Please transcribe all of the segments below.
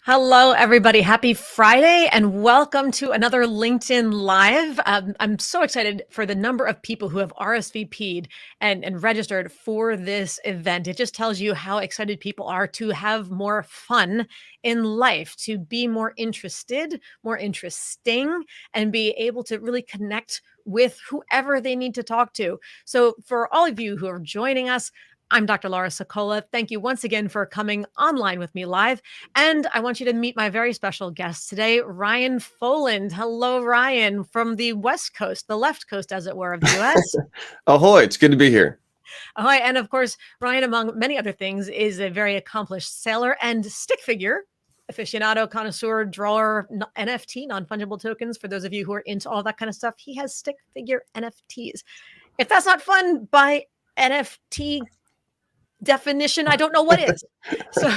Hello, everybody. Happy Friday and welcome to another LinkedIn Live. I'm so excited for the number of people who have RSVP'd and registered for this event. It just tells you how excited people are to have more fun in life, to be more interested, more interesting, and be able to really connect with whoever they need to talk to. So, for all of you who are joining us, I'm Dr. Laura Sicola. Thank you once again for coming online with me live. And I want you to meet my very special guest today, Ryan Foland. Hello, Ryan, from the West Coast, the left coast, as it were, of the US. Ahoy, it's good to be here. Ahoy. And of course, Ryan, among many other things, is a very accomplished sailor and stick figure aficionado, connoisseur, drawer, NFT, non-fungible tokens. For those of you who are into all that kind of stuff, he has stick figure NFTs. If that's not fun by NFT definition, I don't know what is. So,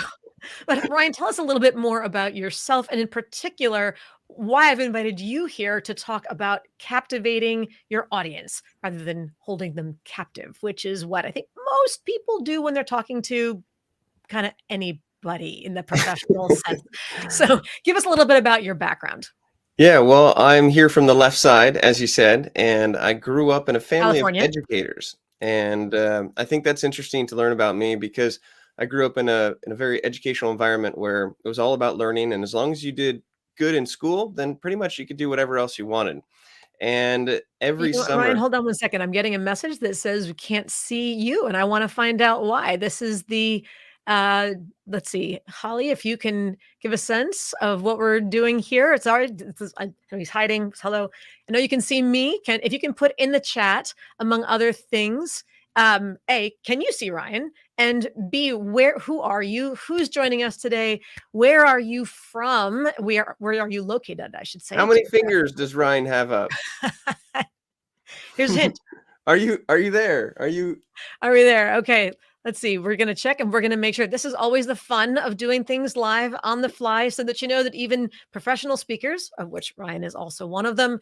but Ryan, tell us a little bit more about yourself, and in particular, why I've invited you here to talk about captivating your audience rather than holding them captive, which is what I think most people do when they're talking to kind of anybody in the professional sense. So give us a little bit about your background. Yeah, well, I'm here from the left side, as you said, and I grew up in a family of California. educators. And I think that's interesting to learn about me because I grew up in a very educational environment where it was all about learning. And as long as you did good in school, then pretty much you could do whatever else you wanted. And You every know what, Ryan, summer, hold on one second. I'm getting a message that says we can't see you, and I want to find out why. This is the uh let's see, Holly, if you can give a sense of what we're doing here. It's already I know he's hiding. Hello. I know you can see me. Can if you can put in the chat, among other things, A, can you see Ryan? And B, who are you? Who's joining us today? Where are you from? Where are you located, I should how say, many fingers does Ryan have up? Here's a hint. Are you there? Are we there? Okay. Let's see. We're going to check and we're going to make sure. This is always the fun of doing things live on the fly so that you know that even professional speakers, of which Ryan is also one of them,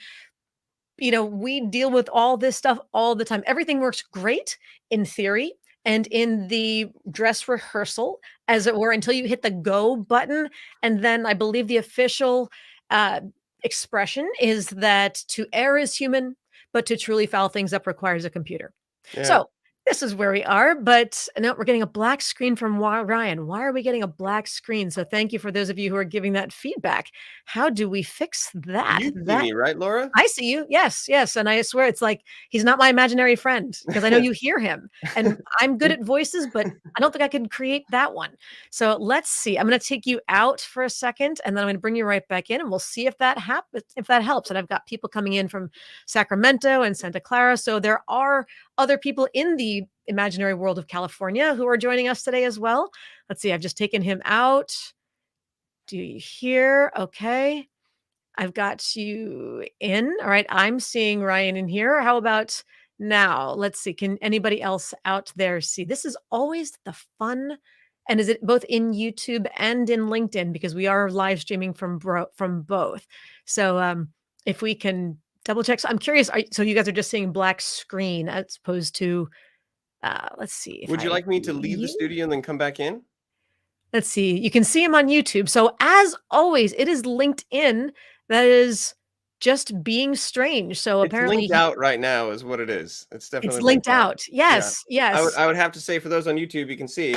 we deal with all this stuff all the time. Everything works great in theory and in the dress rehearsal, as it were, until you hit the go button. And then I believe the official uh, expression is that to err is human, but to truly foul things up requires a computer. Yeah. So this is where we are, but now we're getting a black screen from Ryan. Why are we getting a black screen? So thank you for those of you who are giving that feedback. How do we fix that? You see me, right, Laura? I see you. Yes, yes. And I swear it's like he's not my imaginary friend because I know you hear him. And I'm good at voices, but I don't think I could create that one. So let's see. I'm going to take you out for a second and then I'm going to bring you right back in and we'll see if that happens, if that helps. And I've got people coming in from Sacramento and Santa Clara. So there are other people in the imaginary world of California who are joining us today as well. Let's see. I've just taken him out. Do you hear? Okay. I've got you in. All right. I'm seeing Ryan in here. How about now? Let's see. Can anybody else out there see? This is always the fun. And is it both in YouTube and in LinkedIn? Because we are live streaming from both. So if we can double check. So I'm curious. So you guys are just seeing black screen as opposed to, let's see. If Would you I like me to leave the leave. studio and then come back in? Let's see. You can see him on YouTube. So as always, it is linked in. That is just being strange. So It's apparently linked out right now is what it is. It's it's definitely linked linked out. out. Yeah. Yes, yes. I would have to say for those on YouTube, you can see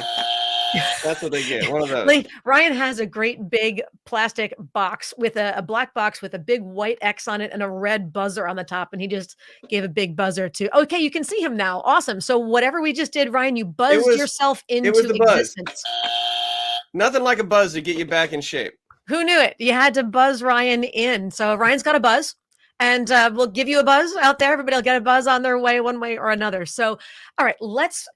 that's what they get. One of those. Ryan has a great big plastic box with a black box with a big white X on it and a red buzzer on the top. And he just gave a big buzzer to, okay, you can see him now. Awesome. So whatever we just did, Ryan, you buzzed yourself It was into the buzz. existence. Nothing like a buzz to get you back in shape. Who knew it? You had to buzz Ryan in. So Ryan's got a buzz. And we'll give you a buzz out there. Everybody will get a buzz on their way, one way or another. So, all right, let's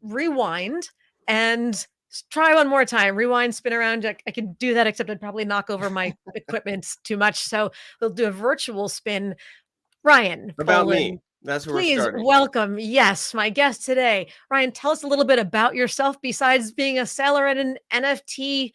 rewind and try one more time. Rewind, spin around. I could do that, except I'd probably knock over my equipment too much. So we'll do a virtual spin. Ryan About Foland, me. That's where we're please starting. welcome. Yes, my guest today. Ryan, tell us a little bit about yourself besides being a seller and an NFT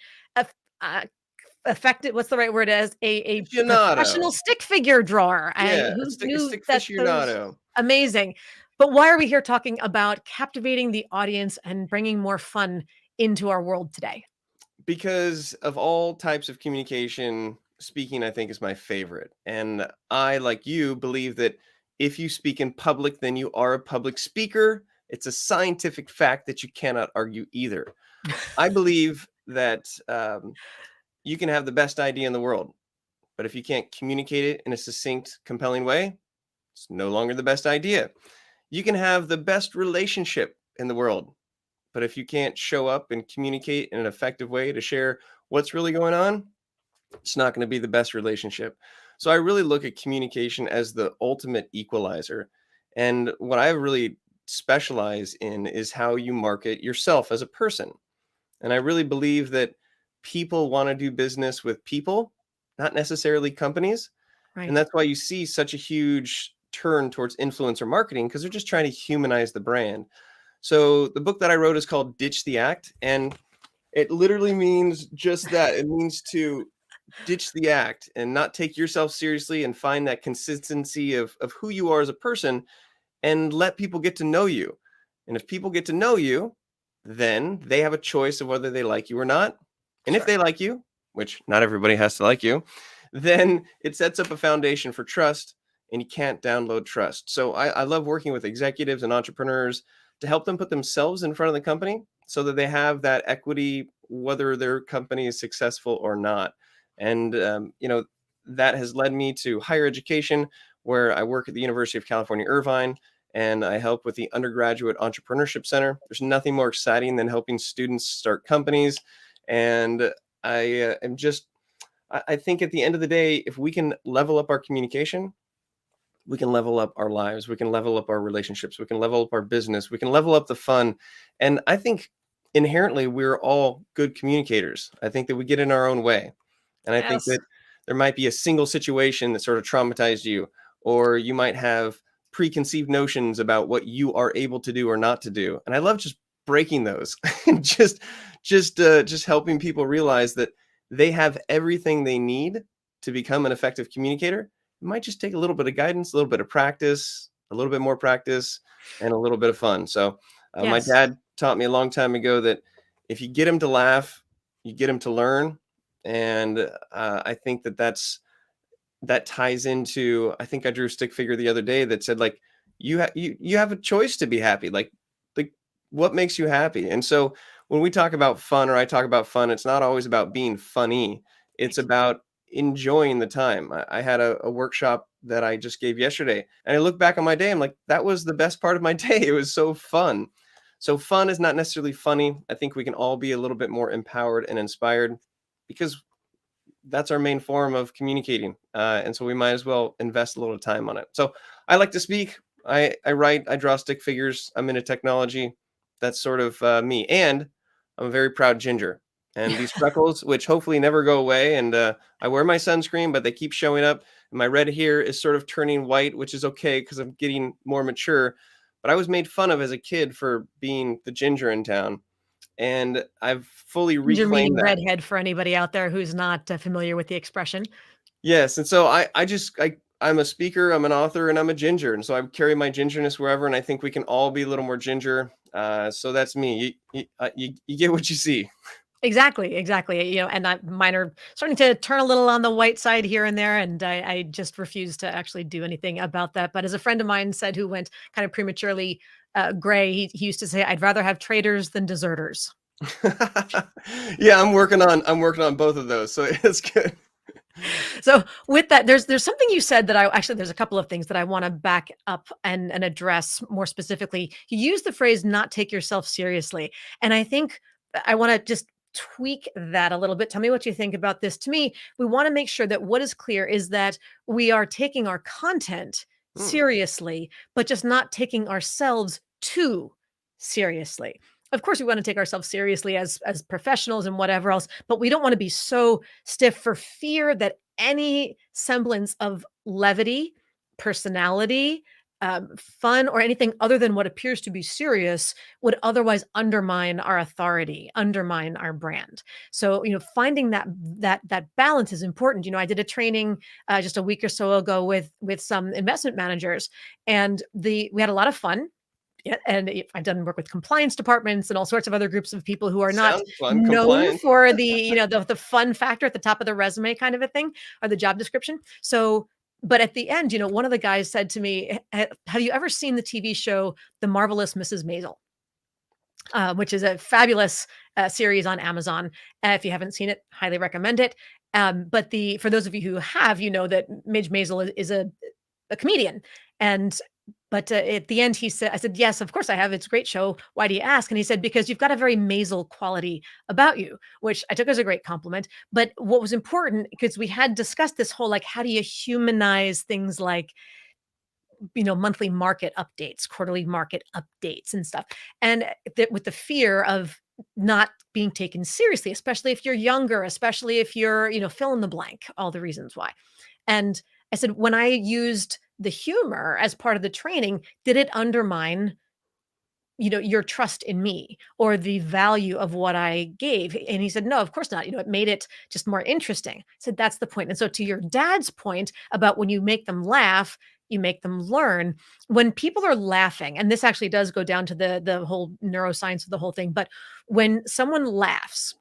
affected. What's the right word? As a professional stick figure drawer. Yeah, Who knew stick that? aficionado. Amazing. But why are we here talking about captivating the audience and bringing more fun into our world today? Because of all types of communication, speaking, I think, is my favorite. And I, like you, believe that if you speak in public, then you are a public speaker. It's a scientific fact that you cannot argue either. I believe that you can have the best idea in the world, but if you can't communicate it in a succinct, compelling way, it's no longer the best idea. You can have the best relationship in the world, but if you can't show up and communicate in an effective way to share what's really going on, it's not going to be the best relationship. So I really look at communication as the ultimate equalizer. And what I really specialize in is how you market yourself as a person. And I really believe that people want to do business with people, not necessarily companies. And Right. that's why you see such a huge turn towards influencer marketing, because they're just trying to humanize the brand. So the book that I wrote is called Ditch the Act, and it literally means just that. It means to ditch the act and not take yourself seriously and find that consistency of who you are as a person and let people get to know you. And if people get to know you, then they have a choice of whether they like you or not. And if Sure. they like you, which not everybody has to like you, then it sets up a foundation for trust, and you can't download trust. So I love working with executives and entrepreneurs to help them put themselves in front of the company so that they have that equity, whether their company is successful or not. And, that has led me to higher education, where I work at the University of California, Irvine, and I help with the Undergraduate Entrepreneurship Center. There's nothing more exciting than helping students start companies. And I think at the end of the day, if we can level up our communication, we can level up our lives, we can level up our relationships, we can level up our business, we can level up the fun. And I think inherently we're all good communicators. I think that we get in our own way. And I think Yes. that there might be a single situation that sort of traumatized you, or you might have preconceived notions about what you are able to do or not to do. And I love just breaking those and just helping people realize that they have everything they need to become an effective communicator. It might just take a little bit of guidance, a little bit of practice, a little bit more practice, and a little bit of fun. So, my Yes. dad taught me a long time ago that if you get him to laugh, you get him to learn. And I think that ties into, I think I drew a stick figure the other day that said, like, you have a choice to be happy. Like what makes you happy? And so when we talk about fun, or I talk about fun, it's not always about being funny. It's Right. about enjoying the time. I had a workshop that I just gave yesterday, and I look back on my day. I'm like, that was the best part of my day. It was so fun. So fun is not necessarily funny. I think we can all be a little bit more empowered and inspired, because that's our main form of communicating. And so we might as well invest a little time on it. So I like to speak. I write. I draw stick figures. I'm into technology. That's sort of me. And I'm a very proud ginger. And these freckles, which hopefully never go away. And I wear my sunscreen, but they keep showing up. And my red hair is sort of turning white, which is okay because I'm getting more mature. But I was made fun of as a kid for being the ginger in town. And I've fully Ginger reclaimed meaning that. redhead for anybody out there who's not familiar with the expression. Yes, and so I'm a speaker, I'm an author, and I'm a ginger, and so I carry my gingerness wherever, and I think we can all be a little more ginger. So that's me. You get what you see. Exactly, exactly. And mine are starting to turn a little on the white side here and there, and I just refuse to actually do anything about that. But as a friend of mine said, who went kind of prematurely gray, he used to say, "I'd rather have traitors than deserters." Yeah, I'm working on both of those, so it's good. So with that, there's something you said that I actually there's a couple of things that I want to back up and address more specifically. You used the phrase "not take yourself seriously," and I think I want to just tweak that a little bit. Tell me what you think about this. To me, we want to make sure that what is clear is that we are taking our content Hmm. seriously, but just not taking ourselves too seriously. Of course, we want to take ourselves seriously as professionals and whatever else, but we don't want to be so stiff for fear that any semblance of levity, personality, fun, or anything other than what appears to be serious would otherwise undermine our authority, undermine our brand. So, finding that balance is important. I did a training just a week or so ago with some investment managers, and we had a lot of fun. Yeah, and I've done work with compliance departments and all sorts of other groups of people who are not Sounds fun. known Compliance. for the, the fun factor at the top of the resume kind of a thing, or the job description. So, but at the end, one of the guys said to me, Have you ever seen the TV show The Marvelous Mrs. Maisel?" Which is a fabulous series on Amazon. If you haven't seen it, highly recommend it. But for those of you who have, you know that Midge Maisel is a comedian, and but at the end, I said, yes, of course I have. It's a great show. Why do you ask? And he said, because you've got a very Maisel quality about you, which I took as a great compliment. But what was important, because we had discussed this whole, like, how do you humanize things like, monthly market updates, quarterly market updates and stuff. And that with the fear of not being taken seriously, especially if you're younger, especially if you're, fill in the blank, all the reasons why. And I said, when I used the humor as part of the training, did it undermine, your trust in me or the value of what I gave? And he said, no, of course not. It made it just more interesting. I said, that's the point. And so to your dad's point about when you make them laugh, you make them learn. When people are laughing, and this actually does go down to the whole neuroscience of the whole thing, but when someone laughs,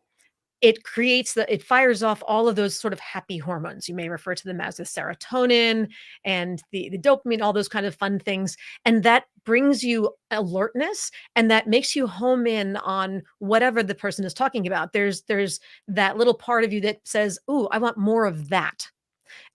it fires off all of those sort of happy hormones. You may refer to them as the serotonin and the dopamine, all those kind of fun things. And that brings you alertness, and that makes you home in on whatever the person is talking about. There's that little part of you that says, "Ooh, I want more of that."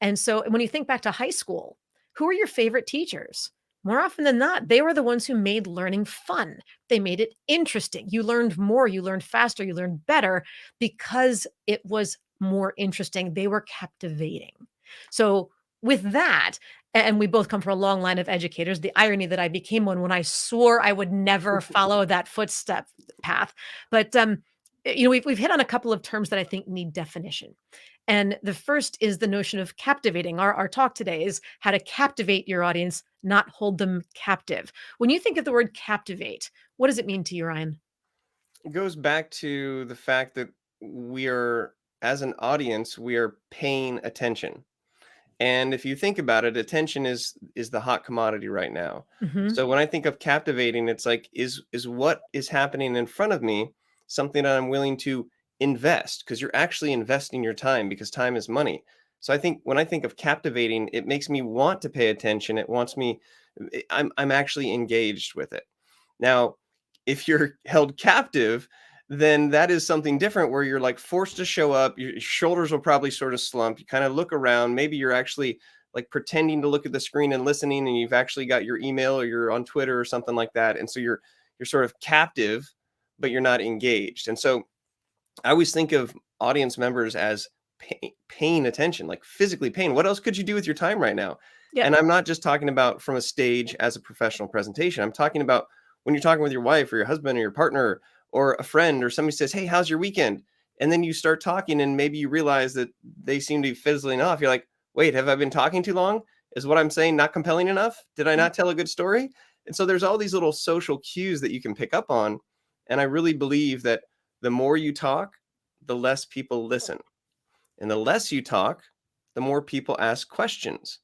And so when you think back to high school, who are your favorite teachers? More often than not, they were the ones who made learning fun. They made it interesting. You learned more, you learned faster, you learned better because it was more interesting. They were captivating. So, with that, and we both come from a long line of educators, the irony that I became one when I swore I would never follow that footstep path. But we've hit on a couple of terms that I think need definition. And the first is the notion of captivating. Our talk today is how to captivate your audience, not hold them captive. When you think of the word captivate, what does it mean to you, Ryan? It goes back to the fact that we are, as an audience, we are paying attention. And if you think about it, attention is the hot commodity right now. Hmm. So when I think of captivating, it's like, is what is happening in front of me something that I'm willing to invest? Because you're actually investing your time, because time is money. So I think when I think of captivating, it makes me want to pay attention. It wants me, I'm actually engaged with it. Now, if you're held captive, then that is something different, where you're like forced to show up. Your shoulders will probably sort of slump. You kind of look around. Maybe you're actually like pretending to look at the screen and listening, and you've actually got your email or you're on Twitter or something like that. And so you're sort of captive, but you're not engaged. And so I always think of audience members as paying attention, like physically paying. What else could you do with your time right now? Yeah. And I'm not just talking about from a stage as a professional presentation. I'm talking about when you're talking with your wife or your husband or your partner or a friend, or somebody says, "Hey, how's your weekend?" And then you start talking, and maybe you realize that they seem to be fizzling off. You're like, "Wait, have I been talking too long? Is what I'm saying not compelling enough? Did I not tell a good story?" And so there's all these little social cues that you can pick up on. And I really believe that the more you talk, the less people listen. And the less you talk, the more people ask questions.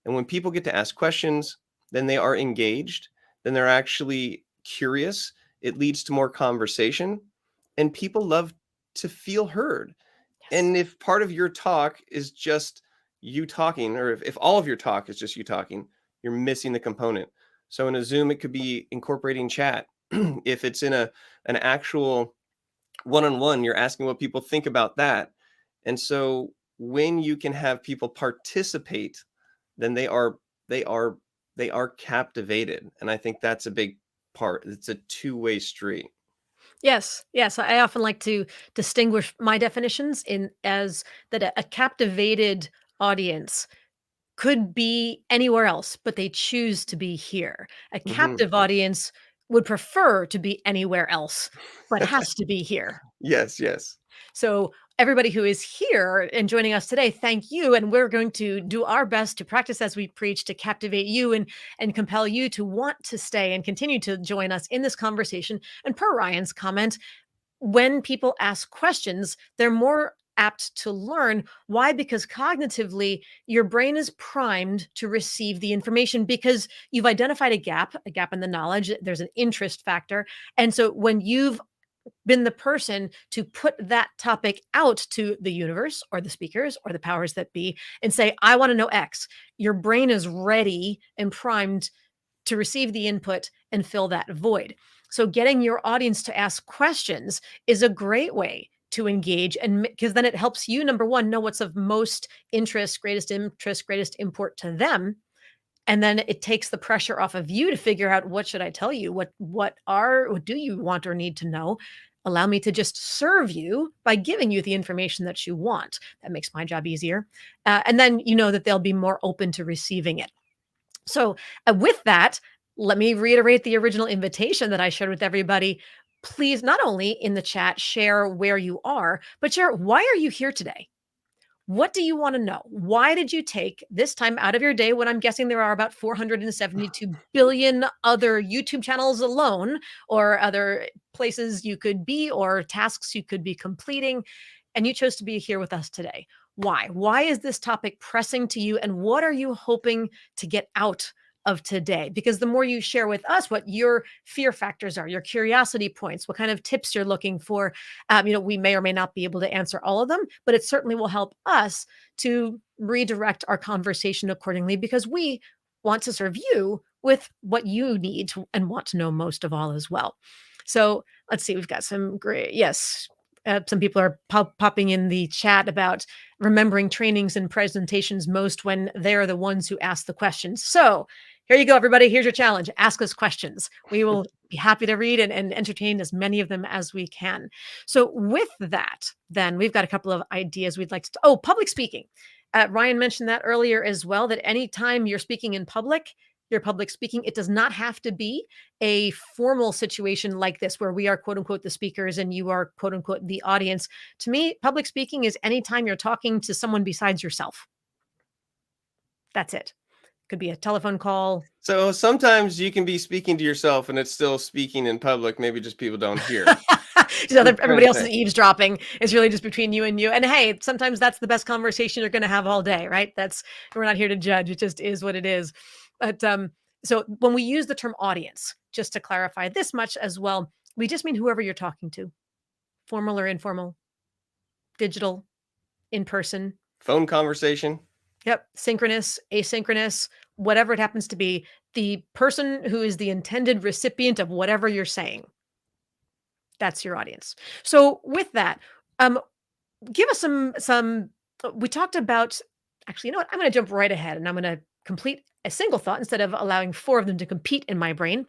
And when people get to ask questions, then they are engaged, then they're actually curious. It leads to more conversation, and people love to feel heard. Yes. And if part of your talk is just you talking, or if all of your talk is just you talking, you're missing the component. So in a Zoom, it could be incorporating chat. If it's in an actual one-on-one, you're asking what people think about that. And so when you can have people participate, then they are they are captivated. And I think that's a big part. It's a two-way street. Yes, yes. I often like to distinguish my definitions in as that a captivated audience could be anywhere else, but they choose to be here. A Mhm. captive audience would prefer to be anywhere else, but has to be here. Yes, yes. So, everybody who is here and joining us today, thank you. And we're going to do our best to practice as we preach to captivate you and compel you to want to stay and continue to join us in this conversation. And per Ryan's comment, when people ask questions, they're more apt to learn. Why? Because cognitively, your brain is primed to receive the information because you've identified a gap in the knowledge. There's an interest factor. And so when you've been the person to put that topic out to the universe or the speakers or the powers that be and say, I want to know X, your brain is ready and primed to receive the input and fill that void. So getting your audience to ask questions is a great way to engage, and because then it helps you, number one, know what's of most interest, greatest import to them. And then it takes the pressure off of you to figure out, what should I tell you? What do you want or need to know? Allow me to just serve you by giving you the information that you want. That makes my job easier. And then you know that they'll be more open to receiving it. So, with that, let me reiterate the original invitation that I shared with everybody. Please, not only in the chat, share where you are, but share, why are you here today? What do you want to know? Why did you take this time out of your day when I'm guessing there are about 472 billion other YouTube channels alone, or other places you could be, or tasks you could be completing, and you chose to be here with us today? Why? Why is this topic pressing to you, and what are you hoping to get out of today? Because the more you share with us what your fear factors are, your curiosity points, what kind of tips you're looking for, we may or may not be able to answer all of them, but it certainly will help us to redirect our conversation accordingly, because we want to serve you with what you need and want to know most of all as well. So let's see, we've got some great, yes. Some people are popping in the chat about remembering trainings and presentations most when they're the ones who ask the questions. So here you go, everybody. Here's your challenge. Ask us questions. We will be happy to read and entertain as many of them as we can. So with that, then we've got a couple of ideas we'd like to, public speaking. Ryan mentioned that earlier as well, that anytime you're speaking in public, you're public speaking. It does not have to be a formal situation like this where we are quote unquote the speakers and you are quote unquote the audience. To me, public speaking is anytime you're talking to someone besides yourself. That's it. Could be a telephone call. So sometimes you can be speaking to yourself and it's still speaking in public. Maybe just people don't hear. Just trying Everybody to else is say. eavesdropping. It's really just between you and you. And hey, sometimes that's the best conversation you're going to have all day, right? We're not here to judge. It just is what it is. But so when we use the term audience, just to clarify this much as well, we just mean whoever you're talking to, formal or informal, digital, in person. Phone conversation. Yep. Synchronous, asynchronous, whatever it happens to be, the person who is the intended recipient of whatever you're saying. That's your audience. So with that, give us some, we talked about, actually, you know what? I'm going to jump right ahead and I'm going to complete a single thought instead of allowing four of them to compete in my brain.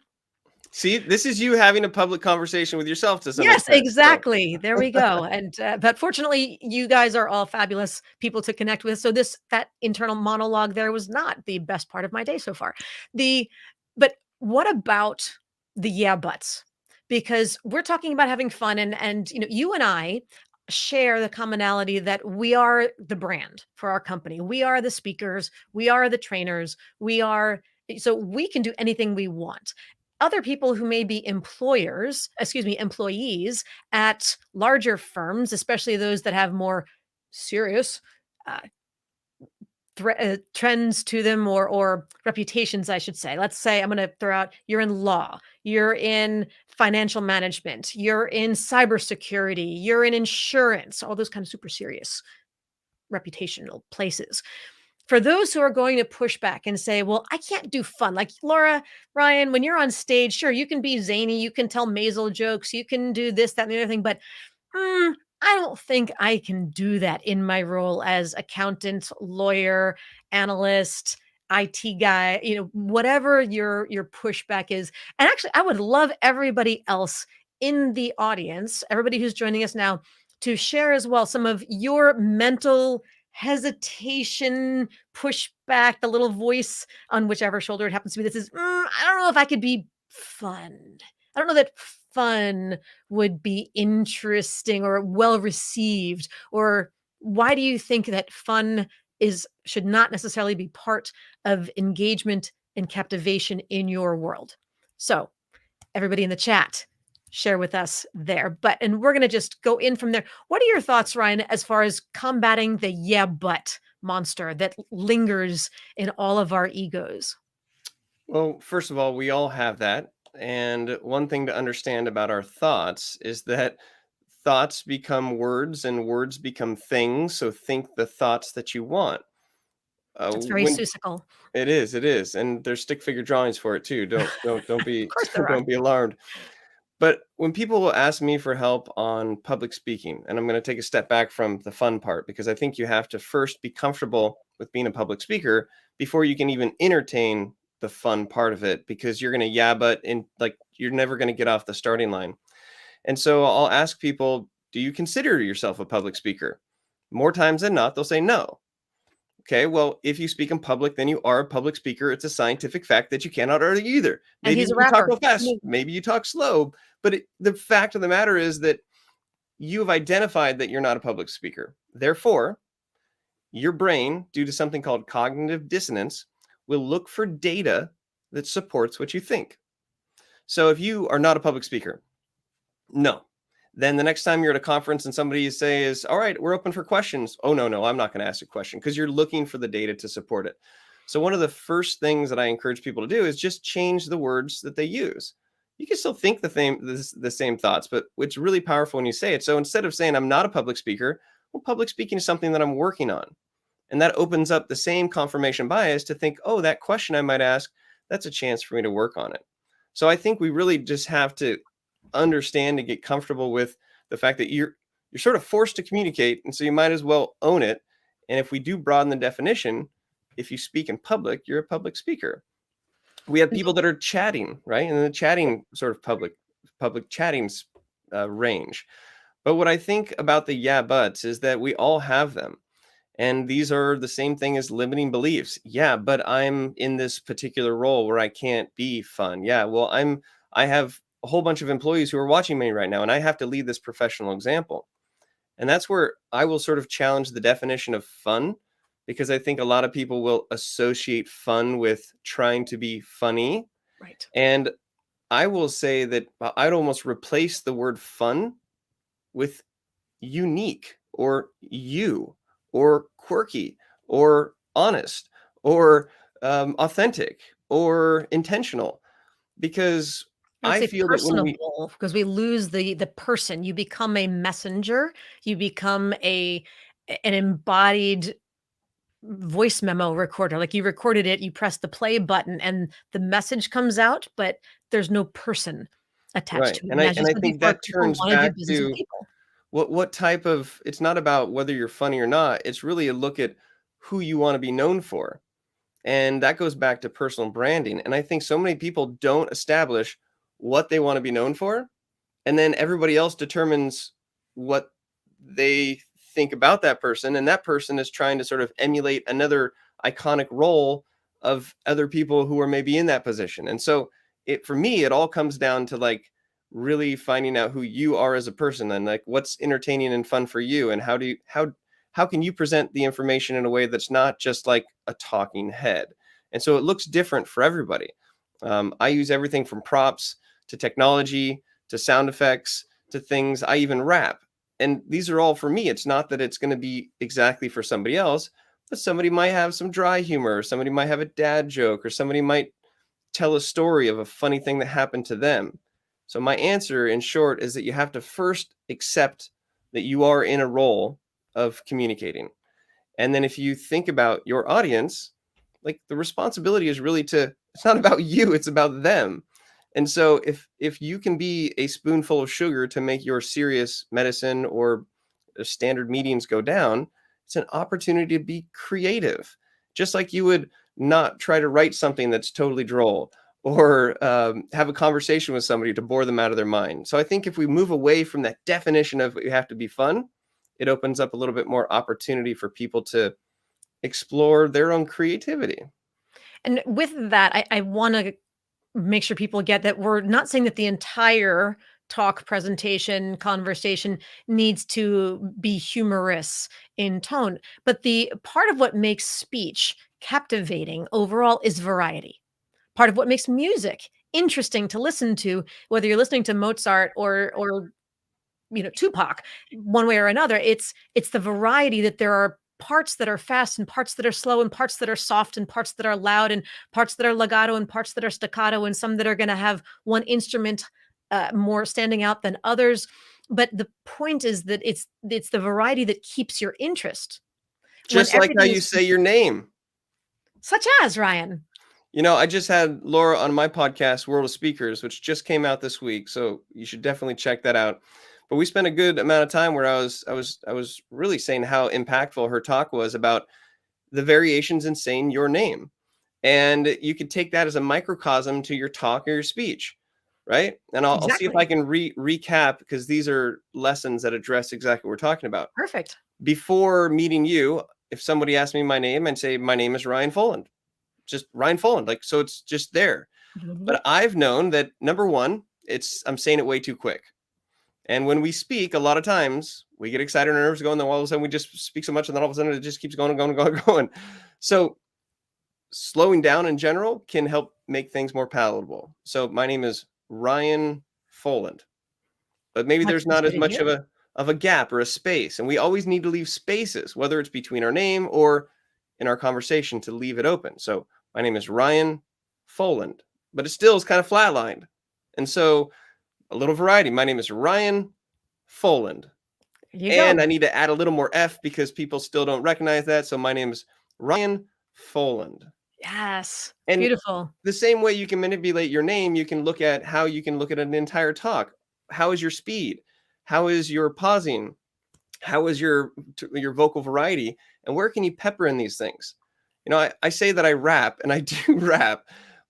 See, this is you having a public conversation with yourself to some Yes, extent. exactly. There we go. And but fortunately, you guys are all fabulous people to connect with. So that internal monologue there was not the best part of my day so far. But what about the yeah buts? Because we're talking about having fun, and you and I share the commonality that we are the brand for our company. We are the speakers, we are the trainers, so we can do anything we want. Other people who may be employees at larger firms, especially those that have more serious uh, trends to them, or reputations, I should say. Let's say I'm going to throw out, you're in law, you're in financial management, you're in cybersecurity, you're in insurance, all those kind of super serious reputational places. For those who are going to push back and say, well, I can't do fun. Like Laura, Ryan, when you're on stage, sure, you can be zany, you can tell Maisel jokes, you can do this, that, and the other thing, but I don't think I can do that in my role as accountant, lawyer, analyst, IT guy, whatever your pushback is. And actually, I would love everybody else in the audience, everybody who's joining us now, to share as well some of your mental hesitation, pushback, the little voice on whichever shoulder it happens to be that says, I don't know if I could be fun. I don't know that fun would be interesting or well received. Or why do you think that fun should not necessarily be part of engagement and captivation in your world? So everybody in the chat, share with us there. And we're going to just go in from there. What are your thoughts, Ryan, as far as combating the yeah, but monster that lingers in all of our egos? Well, first of all, we all have that. And one thing to understand about our thoughts is that thoughts become words and words become things. So think the thoughts that you want. That's very When Seussical. it is, and there's stick figure drawings for it too. Don't Of be course there are. don't be alarmed. But when people will ask me for help on public speaking, and I'm going to take a step back from the fun part because I think you have to first be comfortable with being a public speaker before you can even entertain the fun part of it because you're going to yeah, but in like you're never going to get off the starting line. And so I'll ask people, do you consider yourself a public speaker? More times than not, they'll say no. Okay, well, if you speak in public, then you are a public speaker. It's a scientific fact that you cannot argue either. And Maybe he's a you talk rapper. real fast, maybe you talk slow, but the fact of the matter is that you've identified that you're not a public speaker. Therefore, your brain, due to something called cognitive dissonance, will look for data that supports what you think. So if you are not a public speaker, no. Then the next time you're at a conference and somebody says, "All right, we're open for questions." Oh, no, no, I'm not going to ask a question because you're looking for the data to support it. So one of the first things that I encourage people to do is just change the words that they use. You can still think the same thoughts, but it's really powerful when you say it. So instead of saying I'm not a public speaker, well, public speaking is something that I'm working on. And that opens up the same confirmation bias to think, oh, that question I might ask, that's a chance for me to work on it. So I think we really just have to understand and get comfortable with the fact that you're sort of forced to communicate, and so you might as well own it. And if we do broaden the definition, if you speak in public, you're a public speaker. We have people that are chatting, right? And the chatting sort of public chatting's range. But what I think about the yeah buts is that we all have them. And these are the same thing as limiting beliefs. Yeah, but I'm in this particular role where I can't be fun. Yeah, well, I have a whole bunch of employees who are watching me right now, and I have to lead this professional example. And that's where I will sort of challenge the definition of fun because I think a lot of people will associate fun with trying to be funny. Right. And I will say that I'd almost replace the word fun with unique or you or quirky or honest or authentic or intentional because I would I say feel that when we personable because we lose the person. You become a messenger. You become an embodied voice memo recorder. Like you recorded it, you press the play button, and the message comes out, but there's no person attached right to it. and And I as you and I said think before, that people turns want to do back business with to people. what type of it's not about whether you're funny or not, it's really a look at who you want to be known for. And that goes back to personal branding. And I think so many people don't establish what they want to be known for. And then everybody else determines what they think about that person. And that person is trying to sort of emulate another iconic role of other people who are maybe in that position. And so for me, it all comes down to like really finding out who you are as a person and like what's entertaining and fun for you and how can you present the information in a way that's not just like a talking head. And so it looks different for everybody. I use everything from props to technology to sound effects to things. I even rap. And these are all for me. It's not that it's going to be exactly for somebody else, but somebody might have some dry humor, or somebody might have a dad joke, or somebody might tell a story of a funny thing that happened to them. So my answer in short is that you have to first accept that you are in a role of communicating. And then if you think about your audience, like the responsibility is really to it's not about you, it's about them. And so if you can be a spoonful of sugar to make your serious medicine or standard meetings go down, it's an opportunity to be creative. Just like you would not try to write something that's totally droll or have a conversation with somebody to bore them out of their mind. So I think if we move away from that definition of you have to be fun, it opens up a little bit more opportunity for people to explore their own creativity. And with that, I want to make sure people get that we're not saying that the entire talk, presentation, conversation needs to be humorous in tone, but the part of what makes speech captivating overall is variety. Part of what makes music interesting to listen to, whether you're listening to Mozart or Tupac, one way or another. It's the variety, that there are parts that are fast and parts that are slow and parts that are soft and parts that are loud and parts that are legato and parts that are staccato and some that are going to have one instrument more standing out than others. But the point is that it's the variety that keeps your interest when Just like how everything you is say your name. such as Ryan. I just had Laura on my podcast, World of Speakers, which just came out this week, so you should definitely check that out. But we spent a good amount of time where I was really saying how impactful her talk was about the variations in saying your name. And you could take that as a microcosm to your talk or your speech, right? And I'll see if I Exactly. can recap, because these are lessons that address exactly what we're talking about. Perfect. Before meeting you, if somebody asked me my name, I'd say my name is Ryan Foland. Just Ryan Foland, like, so it's just there. But I've known that, number one, I'm saying it way too quick. And when we speak, a lot of times we get excited, our nerves go, and then all of a sudden we just speak so much, and then all of a sudden it just keeps going and going and going and going. So slowing down in general can help make things more palatable. So my name is Ryan Foland, but maybe Much there's not easier as to much hear. of a gap or a space, and we always need to leave spaces, whether it's between our name or in our conversation, to leave it open. So my name is Ryan Foland, but it still is kind of flatlined. And so a little variety. My name is Ryan Foland. There you And go. I need to add a little more F because people still don't recognize that. So my name is Ryan Foland. Yes. And Beautiful. the same way you can manipulate your name, you can look at how you can look at an entire talk. How is your speed? How is your pausing? How is your vocal variety? And where can you pepper in these things? I say that I rap, and I do rap,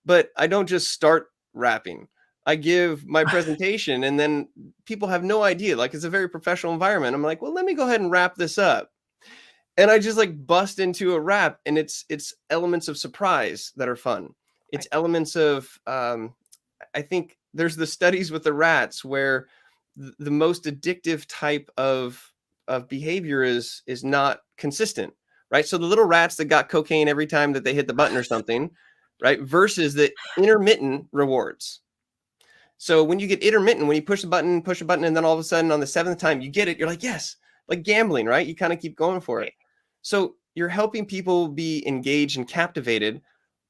but I don't just start rapping. I give my presentation, and then people have no idea. Like, it's a very professional environment. I'm like, well, let me go ahead and wrap this up. And I just like bust into a rap, and it's elements of surprise that are fun. It's Right. elements of I think there's the studies with the rats where the most addictive type of behavior is not consistent, right? So the little rats that got cocaine every time that they hit the button or something, right? Versus the intermittent rewards. So when you get intermittent, when you push a button, and then all of a sudden on the seventh time you get it, you're like, yes, like gambling, right? You kind of keep going for it. Right. So you're helping people be engaged and captivated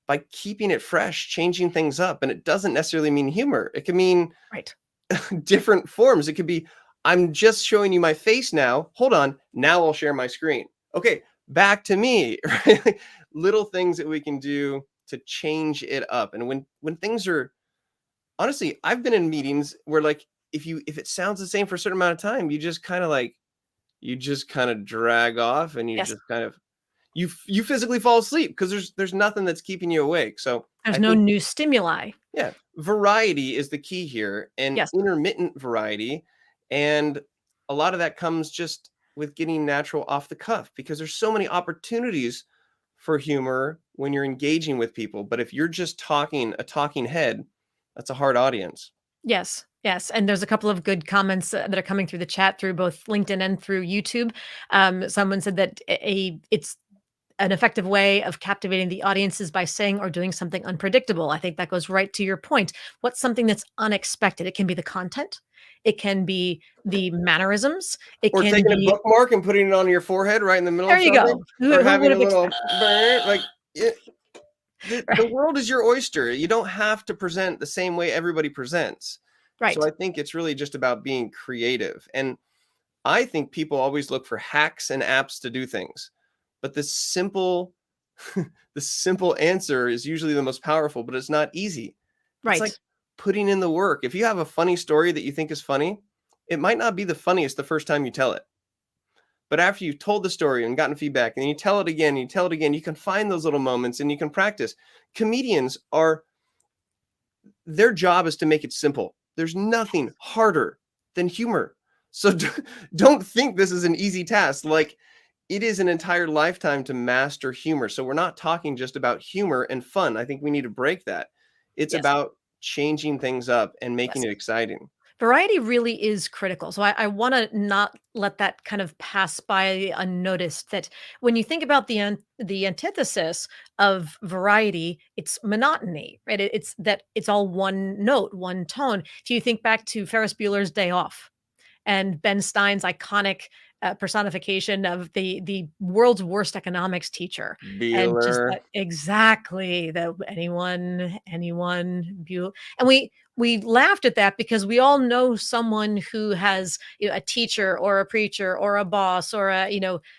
by keeping it fresh, changing things up. And it doesn't necessarily mean humor. It can mean Right. different forms. It could be, I'm just showing you my face now. Hold on. Now I'll share my screen. Okay, back to me. Right? Little things that we can do to change it up. And when things are, honestly, I've been in meetings where, like, if it sounds the same for a certain amount of time, you just kind of drag off, and you Yes. just kind of you physically fall asleep because there's nothing that's keeping you awake. So There's I no think, new stimuli. yeah, variety is the key here, and Yes. intermittent variety. And a lot of that comes just with getting natural off the cuff, because there's so many opportunities for humor when you're engaging with people. But if you're just a talking head, that's a hard audience. Yes. Yes. And there's a couple of good comments that are coming through the chat through both LinkedIn and through YouTube. Someone said that it's an effective way of captivating the audience is by saying or doing something unpredictable. I think that goes right to your point. What's something that's unexpected? It can be the content, it can be the mannerisms, it Or can taking a be bookmark and putting it on your forehead right in the middle there of you something, go. or Who would having a have little expected? like the Right. world is your oyster. You don't have to present the same way everybody presents. So Right. I think it's really just about being creative. And I think people always look for hacks and apps to do things. But the simple the simple answer is usually the most powerful, but it's not easy. It's like Right. putting in the work. If you have a funny story that you think is funny, it might not be the funniest the first time you tell it. But after you've told the story and gotten feedback, and you tell it again, and you tell it again, you can find those little moments and you can practice. Comedians are Their job is to make it simple. There's nothing harder than humor. So don't think this is an easy task. Like, it is an entire lifetime to master humor. So we're not talking just about humor and fun. I think we need to break that. It's Yes. about changing things up and making Yes. it exciting. Variety really is critical. So I want to not let that kind of pass by unnoticed. That when you think about the antithesis of variety, it's monotony, right? It's that it's all one note, one tone. If you think back to Ferris Bueller's Day Off, and Ben Stein's iconic personification of the world's worst economics teacher, and just Bueller. that exactly the and we laughed at that because we all know someone who has, a teacher or a preacher or a boss or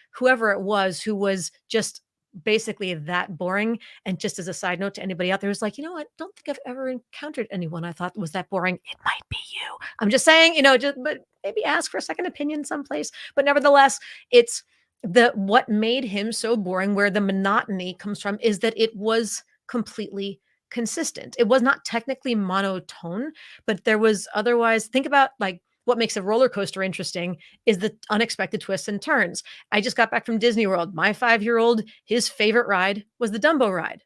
whoever it was who was just basically that boring. And just as a side note to anybody out there who's like, I don't think I've ever encountered anyone I thought was that boring. It might be you. I'm just saying, just but maybe ask for a second opinion someplace. But nevertheless, it's the what made him so boring, where the monotony comes from, is that it was completely consistent. It was not technically monotone, but there was otherwise. Think about like what makes a roller coaster interesting is the unexpected twists and turns. I just got back from Disney World. My 5-year-old, his favorite ride was the Dumbo ride.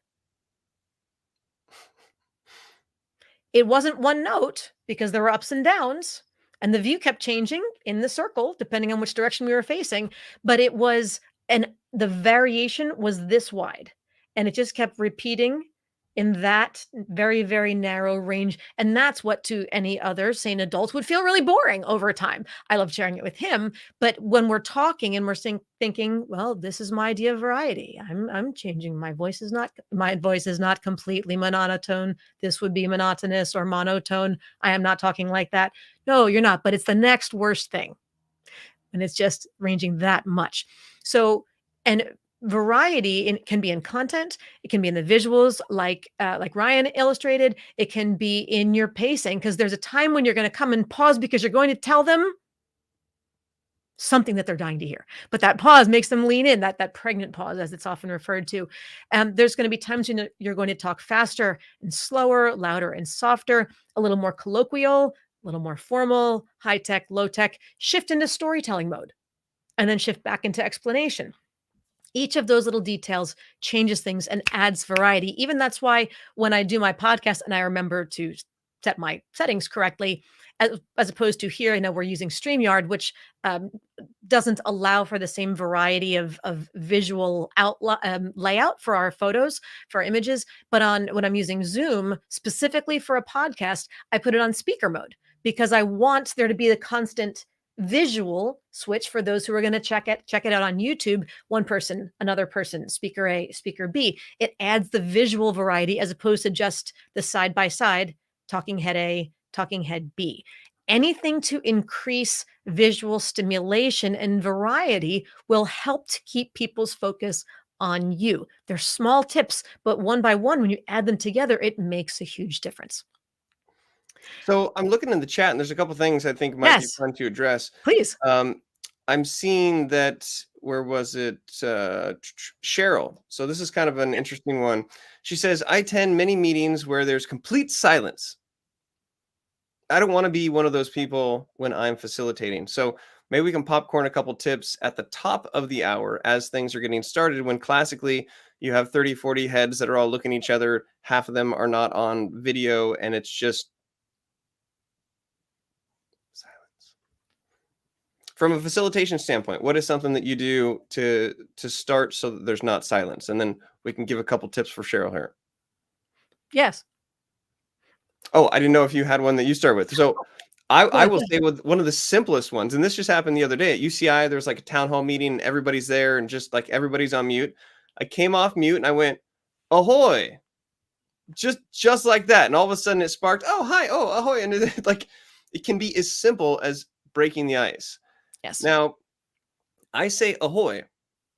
It wasn't one note because there were ups and downs, and the view kept changing in the circle depending on which direction we were facing, but it was and the variation was this wide, and it just kept repeating in that very, very narrow range, and that's what to any other sane adult would feel really boring over time. I love sharing it with him, but when we're talking and we're thinking, "Well, this is my idea of variety. I'm changing my voice is not completely monotone. This would be monotonous or monotone. I am not talking like that." No, you're not, but it's the next worst thing, and it's just ranging that much. So, and variety can be in content, it can be in the visuals, like Ryan illustrated. It can be in your pacing because there's a time when you're going to come and pause because you're going to tell them something that they're dying to hear. But that pause makes them lean in, that pregnant pause, as it's often referred to. There's going to be times when you're going to talk faster and slower, louder and softer, a little more colloquial, a little more formal, high tech, low tech. Shift into storytelling mode, and then shift back into explanation. Each of those little details changes things and adds variety. Even that's why when I do my podcast and I remember to set my settings correctly, as opposed to here, I know we're using StreamYard, which doesn't allow for the same variety of visual layout for our photos, for our images. But on when I'm using Zoom specifically for a podcast, I put it on speaker mode because I want there to be the constant visual switch for those who are going to check it out on YouTube. One person, another person, speaker A, speaker B. It adds the visual variety as opposed to just the side by side, talking head A, talking head B. Anything to increase visual stimulation and variety will help to keep people's focus on you. They're small tips, but one by one, when you add them together, it makes a huge difference. So I'm looking in the chat, and there's a couple things I think might be Yes, fun to address. please. I'm seeing that where was it? Cheryl. So this is kind of an interesting one. She says, I attend many meetings where there's complete silence. I don't want to be one of those people when I'm facilitating. So maybe we can popcorn a couple tips at the top of the hour as things are getting started, when classically you have 30, 40 heads that are all looking at each other. Half of them are not on video, and it's just silence. From a facilitation standpoint, what is something that you do to start so that there's not silence? And then we can give a couple tips for Cheryl here. Yes. Oh, I didn't know if you had one that you start with. So I Well, will say with one of the simplest ones, and this just happened the other day at UCI, there's like a town hall meeting, and everybody's there and just like everybody's on mute. I came off mute and I went, ahoy, just like that. And all of a sudden it sparked, oh, hi, oh, ahoy. And like, it can be as simple as breaking the ice. yes. Now, I say ahoy.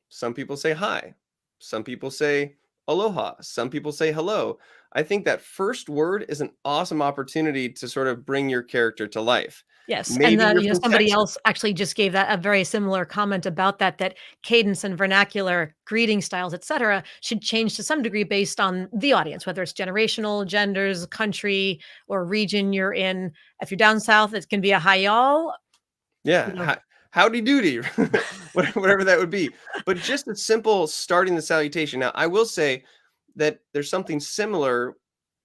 Some people say hi. Some people say aloha. Some people say hello. I think that first word is an awesome opportunity to sort of bring your character to life. Yes, and Maybe you're from somebody Texas. else actually just gave that a very similar comment about that cadence and vernacular, greeting styles, etc., should change to some degree based on the audience, whether it's generational, genders, country, or region you're in. If you're down south, it can be a hi y'all, you know. Yeah. Howdy doody, whatever that would be. But just a simple starting the salutation. Now, I will say that there's something similar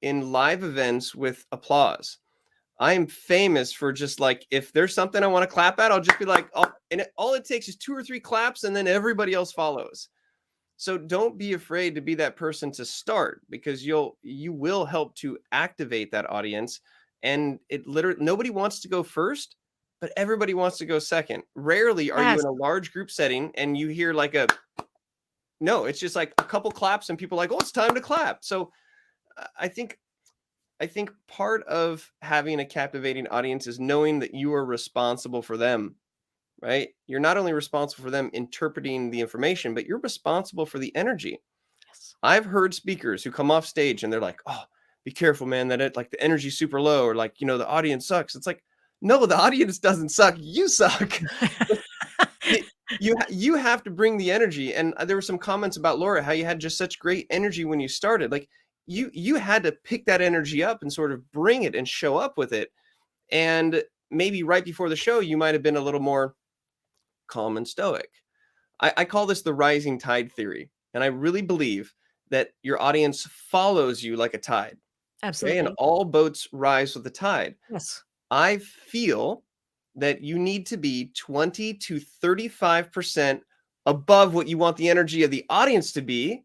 in live events with applause. I'm famous for just like, if there's something I want to clap at, I'll just be like, oh, and all it takes is 2 or 3 claps, and then everybody else follows. So don't be afraid to be that person to start, because you will help to activate that audience. And it literally, nobody wants to go first, but everybody wants to go second. Rarely are you Yes. in a large group setting and you hear like a no, it's just like a couple claps and people are like, oh, it's time to clap. So I think part of having a captivating audience is knowing that you are responsible for them, right? You're not only responsible for them interpreting the information, but you're responsible for the energy. Yes. I've heard speakers who come off stage and they're like, "Oh, be careful, man, that it like the energy's super low, or like, the audience sucks." It's like, "No, the audience doesn't suck. You suck." Y- you have to bring the energy. And there were some comments about Laura, how you had just such great energy when you started. Like, you had to pick that energy up and sort of bring it and show up with it. And maybe right before the show, you might have been a little more calm and stoic. I call this the rising tide theory. And I really believe that your audience follows you like a tide. Okay. And Absolutely. all boats rise with the tide. Yes. I feel that you need to be 20 to 35% above what you want the energy of the audience to be,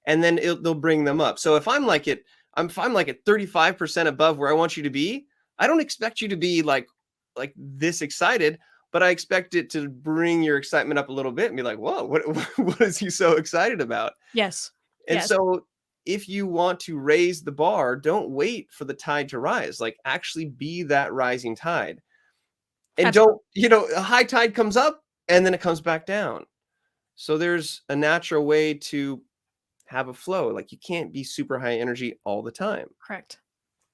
and then they'll bring them up. So if I'm like at 35% above where I want you to be, I don't expect you to be like this excited, but I expect it to bring your excitement up a little bit and be like, whoa, what what is he so excited about? Yes. And Yes. so if you want to raise the bar, don't wait for the tide to rise. Like, actually be that rising tide. And Absolutely. don't, a high tide comes up and then it comes back down. So there's a natural way to have a flow. Like, you can't be super high energy all the time. Correct.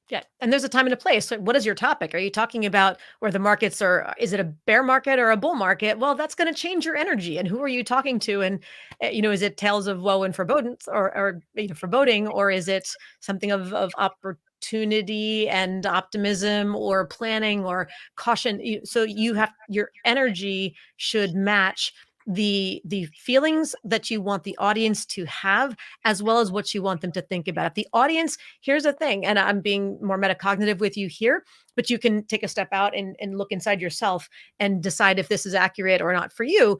Yeah, and there's a time and a place. So what is your topic? Are you talking about where the markets are? Is it a bear market or a bull market? Well, that's going to change your energy. And who are you talking to? And is it tales of woe and foreboding, or foreboding, or is it something of opportunity and optimism, or planning, or caution? So you have, your energy should match the feelings that you want the audience to have, as well as what you want them to think about. If the audience, here's the thing, and I'm being more metacognitive with you here, but you can take a step out and look inside yourself and decide if this is accurate or not for you.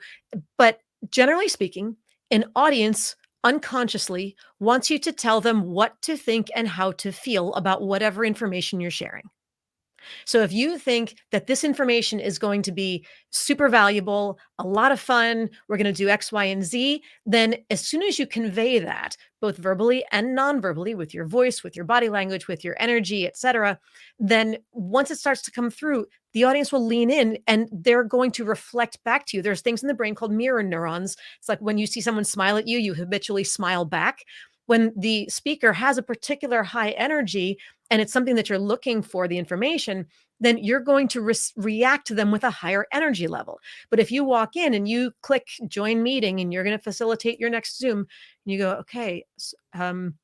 But generally speaking, an audience unconsciously wants you to tell them what to think and how to feel about whatever information you're sharing. So if you think that this information is going to be super valuable, a lot of fun, we're going to do X, Y, and Z, then as soon as you convey that, both verbally and non-verbally, with your voice, with your body language, with your energy, etc., then once it starts to come through, the audience will lean in and they're going to reflect back to you. There's things in the brain called mirror neurons. It's like when you see someone smile at you, you habitually smile back. When the speaker has a particular high energy and it's something that you're looking for, the information, then you're going to react to them with a higher energy level. But if you walk in and you click join meeting and you're going to facilitate your next Zoom, and you go, okay, welcome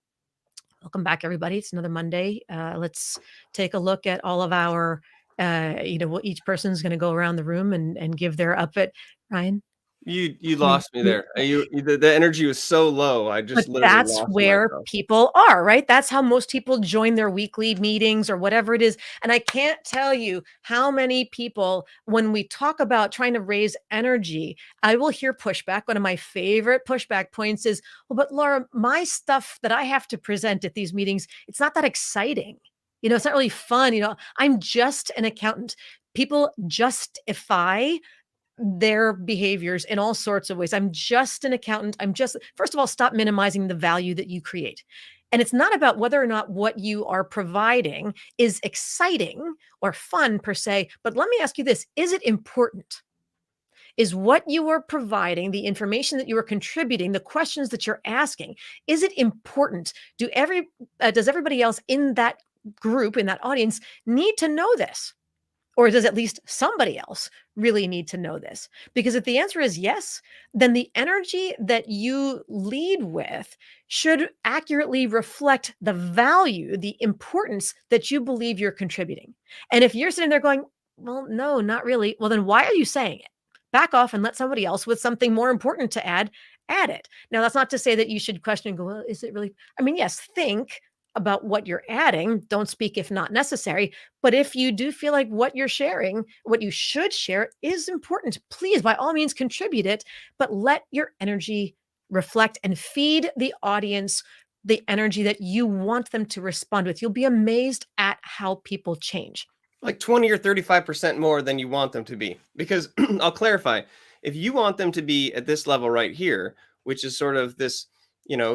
back, everybody. It's another Monday. Let's take a look at all of our, each person's going to go around the room and give their up at Ryan. You You, lost me you, there. The energy was so low. I But just literally that's lost where myself. people are, right? That's how most people join their weekly meetings or whatever it is. And I can't tell you how many people, when we talk about trying to raise energy, I will hear pushback. One of my favorite pushback points is, well, but Laura, my stuff that I have to present at these meetings, it's not that exciting. It's not really fun. I'm just an accountant. People justify their behaviors in all sorts of ways. I'm just an accountant. First of all, stop minimizing the value that you create. And it's not about whether or not what you are providing is exciting or fun per se, but let me ask you this, is it important? Is what you are providing, the information that you are contributing, the questions that you're asking, is it important? Does everybody else in that group, in that audience, need to know this? Or does at least somebody else really need to know this? Because if the answer is yes, then the energy that you lead with should accurately reflect the value, the importance that you believe you're contributing. And if you're sitting there going, well, no, not really, well, then why are you saying it? Back off and let somebody else with something more important to add it. Now, that's not to say that you should question and go, well, is it really? I mean, yes, think about what you're adding. Don't speak if not necessary. But if you do feel like what you're sharing, what you should share is important, please, by all means, contribute it, but let your energy reflect and feed the audience the energy that you want them to respond with. You'll be amazed at how people change. Like 20 or 35% more than you want them to be. Because I'll clarify, if you want them to be at this level right here, which is sort of this,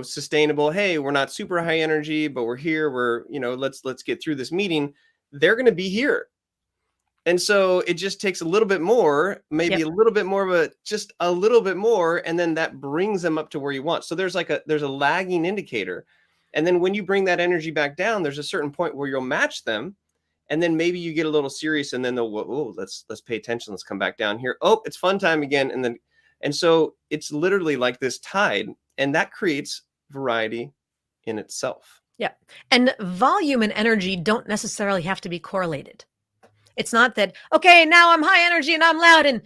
sustainable, hey, we're not super high energy, but we're here, let's get through this meeting, they're going to be here. And so it just takes a little bit more, maybe Yep. a little bit more of just a little bit more, and then that brings them up to where you want. So there's a lagging indicator. And then when you bring that energy back down, there's a certain point where you'll match them. And then maybe you get a little serious, and then they'll, oh, let's pay attention. Let's come back down here. Oh, it's fun time again. And so it's literally like this tide, and that creates variety in itself. Yeah. And volume and energy don't necessarily have to be correlated. It's not that, okay, now I'm high energy and I'm loud and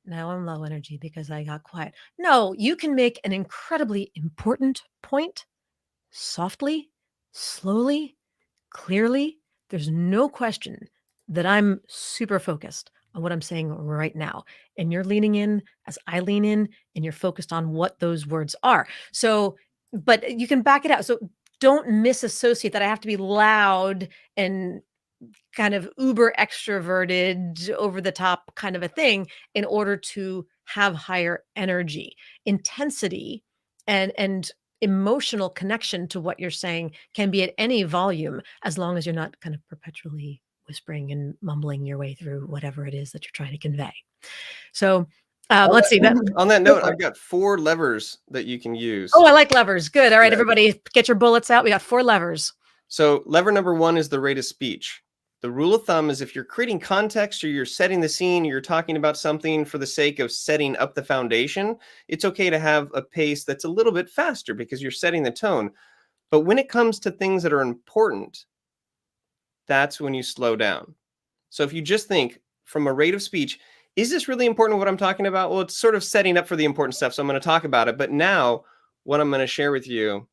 now I'm low energy because I got quiet. No, you can make an incredibly important point softly, slowly, clearly. There's no question that I'm super focused on what I'm saying right now. And you're leaning in as I lean in, and you're focused on what those words are. So, but you can back it out. So don't misassociate that I have to be loud and kind of uber extroverted, over the top kind of a thing in order to have higher energy. Intensity and emotional connection to what you're saying can be at any volume, as long as you're not kind of perpetually whispering and mumbling your way through whatever it is that you're trying to convey. So let's see that. On that note, I've got 4 levers that you can use. Oh, I like levers. Good. All right, Yeah. everybody, get your bullets out. We got 4 levers. So lever number 1 is the rate of speech. The rule of thumb is if you're creating context or you're setting the scene, you're talking about something for the sake of setting up the foundation, it's okay to have a pace that's a little bit faster because you're setting the tone. But when it comes to things that are important, that's when you slow down. So if you just think from a rate of speech, is this really important what I'm talking about? Well, it's sort of setting up for the important stuff, so I'm going to talk about it. But now what I'm going to share with you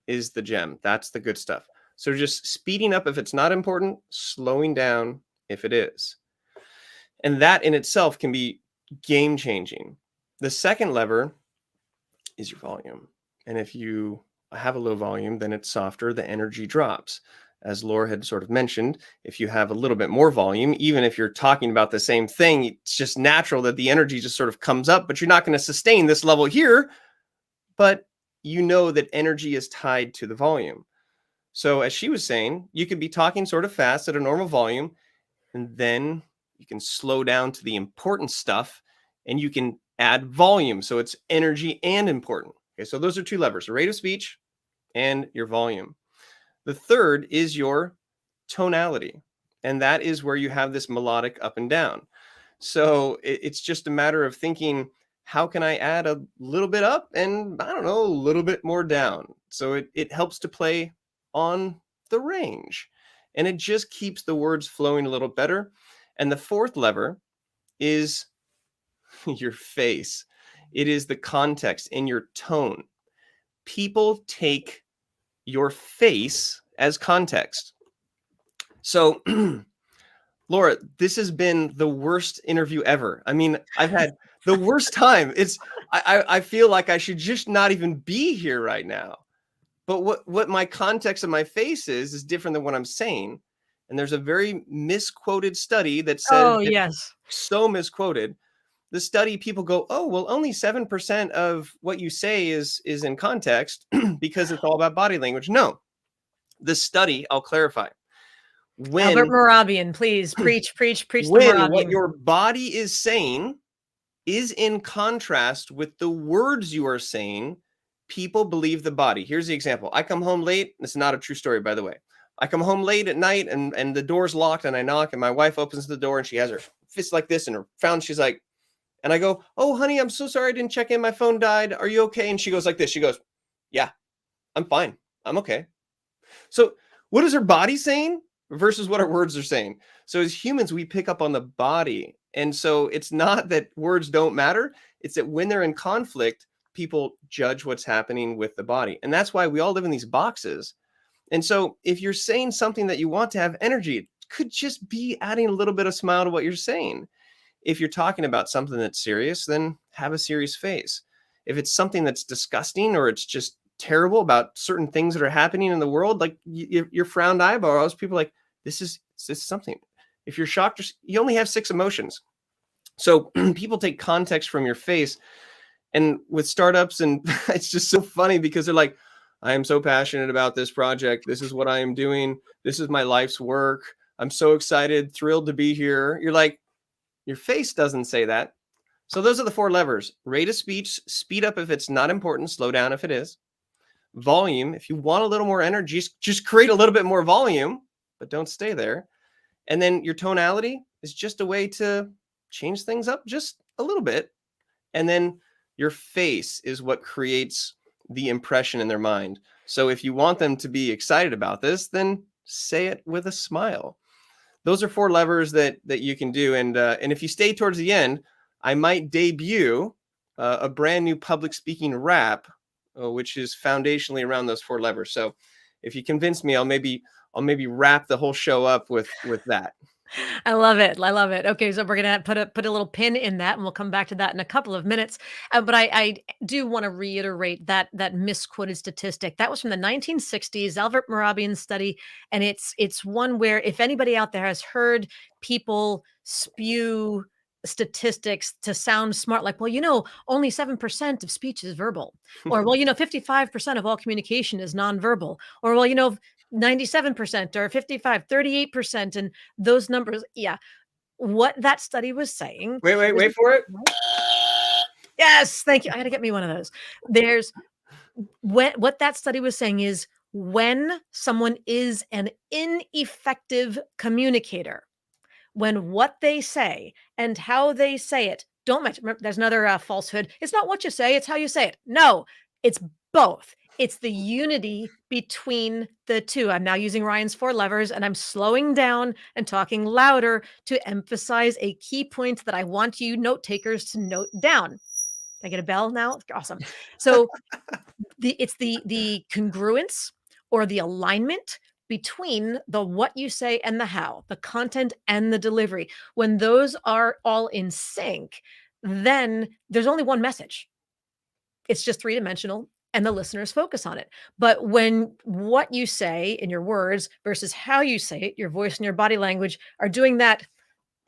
is the gem. That's the good stuff. So just speeding up if it's not important, slowing down if it is. And that in itself can be game changing. The second lever is your volume. And if you have a low volume, then it's softer, the energy drops. As Laura had sort of mentioned, if you have a little bit more volume, even if you're talking about the same thing, it's just natural that the energy just sort of comes up, but you're not going to sustain this level here. But you know that energy is tied to the volume. So as she was saying, you could be talking sort of fast at a normal volume, and then you can slow down to the important stuff, and you can add volume. So it's energy and important. Okay, so those are 2 levers, the rate of speech and your volume. The third is your tonality, and that is where you have this melodic up and down. So it's just a matter of thinking, how can I add a little bit up and, I don't know, a little bit more down? So it helps to play on the range, and it just keeps the words flowing a little better. And the fourth lever is your face. It is the context in your tone. People take your face as context. So Laura, this has been the worst interview ever. I mean, I've had the worst time. I feel like I should just not even be here right now. But what my context of my face is different than what I'm saying. And there's a very misquoted study that says, Oh, yes. so misquoted. The study, people go, oh, well, only 7% of what you say is in context because it's all about body language. No, the study, I'll clarify. Albert Morabian, please preach the When Morabian. what your body is saying is in contrast with the words you are saying, people believe the body. Here's the example. I come home late. This is not a true story, by the way. I come home late at night and the door's locked and I knock and my wife opens the door and she has her fist like this and her found. She's like, and I go, oh, honey, I'm so sorry I didn't check in. My phone died. Are you okay? And she goes like this. She goes, yeah, I'm fine. I'm okay. So what is her body saying versus what our words are saying? So as humans, we pick up on the body. And so it's not that words don't matter. It's that when they're in conflict, people judge what's happening with the body. And that's why we all live in these boxes. And so if you're saying something that you want to have energy, it could just be adding a little bit of smile to what you're saying. If you're talking about something that's serious, then have a serious face. If it's something that's disgusting or it's just terrible about certain things that are happening in the world, like your frowned eyebrows, people are like, this is something. If you're shocked, you only have 6 emotions. So people take context from your face. And with startups, and it's just so funny because they're like, I am so passionate about this project. This is what I am doing. This is my life's work. I'm so excited, thrilled to be here. You're like, your face doesn't say that. So those are the 4 levers. Rate of speech, speed up if it's not important, slow down if it is. Volume, if you want a little more energy, just create a little bit more volume, but don't stay there. And then your tonality is just a way to change things up just a little bit. And then your face is what creates the impression in their mind. So if you want them to be excited about this, then say it with a smile. Those are 4 levers that you can do. And if you stay towards the end, I might debut a brand new public speaking rap, which is foundationally around those 4 levers. So if you convince me, I'll maybe wrap the whole show up with that. I love it. I love it. Okay, so we're gonna put a little pin in that, and we'll come back to that in a couple of minutes. But I do want to reiterate that misquoted statistic that was from the 1960s, Albert Mehrabian's study, and it's one where if anybody out there has heard people spew statistics to sound smart, like, well, only 7% of speech is verbal, or well, 55% of all communication is nonverbal, or well, 97% or 55, 38%, and those numbers, yeah. What that study was saying Wait for it. Yes, thank you. I gotta get me one of those. There's what that study was saying is when someone is an ineffective communicator, when what they say and how they say it don't match. There's another falsehood. It's not what you say, it's how you say it. No, it's both. It's the unity between the two. I'm now using Ryan's 4 levers and I'm slowing down and talking louder to emphasize a key point that I want you note takers to note down. Can I get a bell now? Awesome. So it's the congruence or the alignment between the what you say and the how, the content and the delivery. When those are all in sync, then there's only one message. It's just 3-dimensional and the listeners focus on it. But when what you say in your words versus how you say it, your voice and your body language are doing that,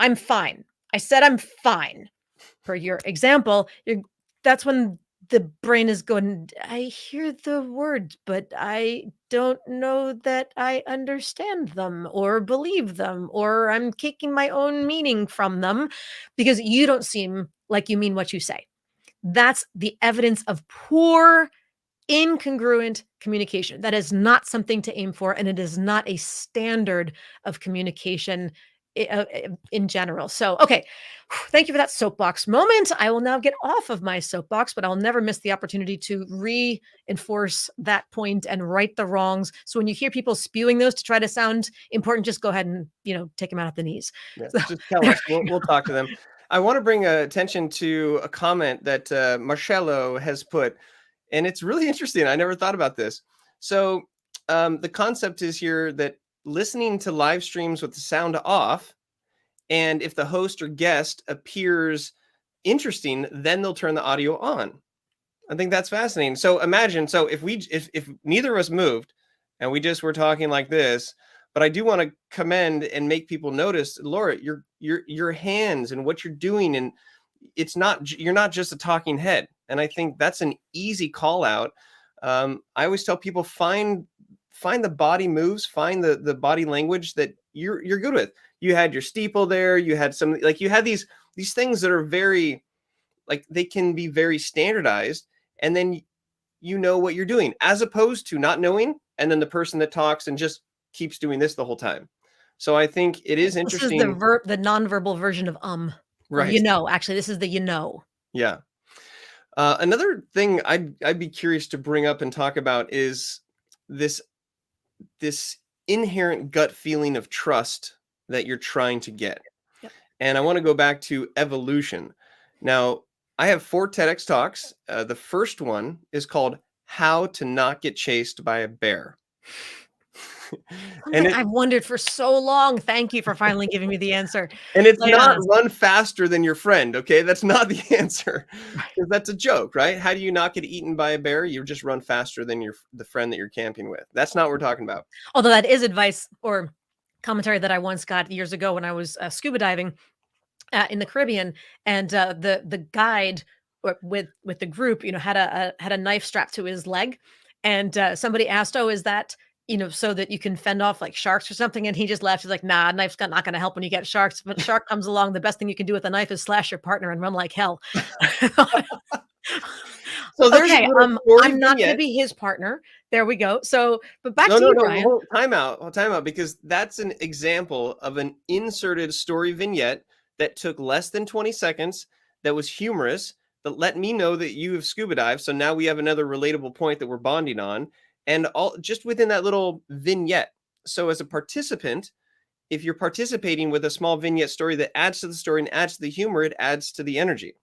I'm fine. I said I'm fine. Per your example, that's when the brain is going, I hear the words, but I don't know that I understand them or believe them, or I'm taking my own meaning from them because you don't seem like you mean what you say. That's the evidence of poor, incongruent communication. That is not something to aim for, and it is not a standard of communication in general. So, okay, thank you for that soapbox moment. I will now get off of my soapbox, but I'll never miss the opportunity to reinforce that point and right the wrongs. So when you hear people spewing those to try to sound important, just go ahead and take them out at the knees. Yeah, So, just tell us. We'll talk to them. I want to bring attention to a comment that Marcello has put, and it's really interesting. I never thought about this. So the concept is here that listening to live streams with the sound off, and if the host or guest appears interesting, then they'll turn the audio on. I think that's fascinating. So imagine, so if neither of us moved and we just were talking like this, but I do want to commend and make people notice, Laura, your hands and what you're doing, and you're not just a talking head. And I think that's an easy call out. I always tell people find the body moves, find the body language that you're good with. You had your steeple there, you had some, like, you had these things that are very, like, they can be very standardized, and then you know what you're doing, as opposed to not knowing, and then the person that talks and just keeps doing this the whole time. So I think it is this is interesting. the nonverbal version of or Right. actually, this is the Yeah. Another thing I'd be curious to bring up and talk about is this inherent gut feeling of trust that you're trying to get. Yep. And I want to go back to evolution. Now, I have 4 TEDx talks. The first one is called How to Not Get Chased by a Bear. And Something I've wondered for so long. Thank you for finally giving me the answer. it's not Yeah. run faster than your friend, okay? That's not the answer, Right. because that's a joke, right? How do you not get eaten by a bear? You just run faster than the friend that you're camping with. That's not what we're talking about. Although that is advice or commentary that I once got years ago when I was scuba diving in the Caribbean, and the guide with the group, had a knife strapped to his leg, and somebody asked, "Oh, is that so that you can fend off like sharks or something?" And he just laughed. He's like, "Nah, not going to help when you get sharks. But shark comes along, the best thing you can do with a knife is slash your partner and run like hell." So there's a Okay, little story I'm not going to vignette. be his partner. There we go. So, but back No, to no, you, no, Brian. hold time out, because that's an example of an inserted story vignette that took less than 20 seconds, that was humorous, that let me know that you have scuba dived. So now we have another relatable point that we're bonding on, and all just within that little vignette. So as a participant, if you're participating with a small vignette story that adds to the story and adds to the humor, it adds to the energy.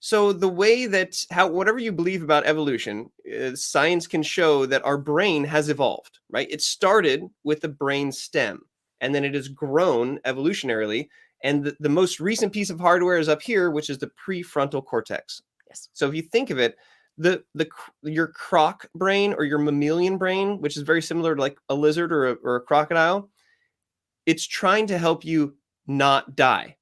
So the way that how whatever you believe about evolution, science can show that our brain has evolved, right? It started with the brain stem, and then it has grown evolutionarily. And the most recent piece of hardware is up here, which is the prefrontal cortex. Yes. So if you think of it, your croc brain or your mammalian brain, which is very similar to like a lizard or a crocodile, it's trying to help you not die.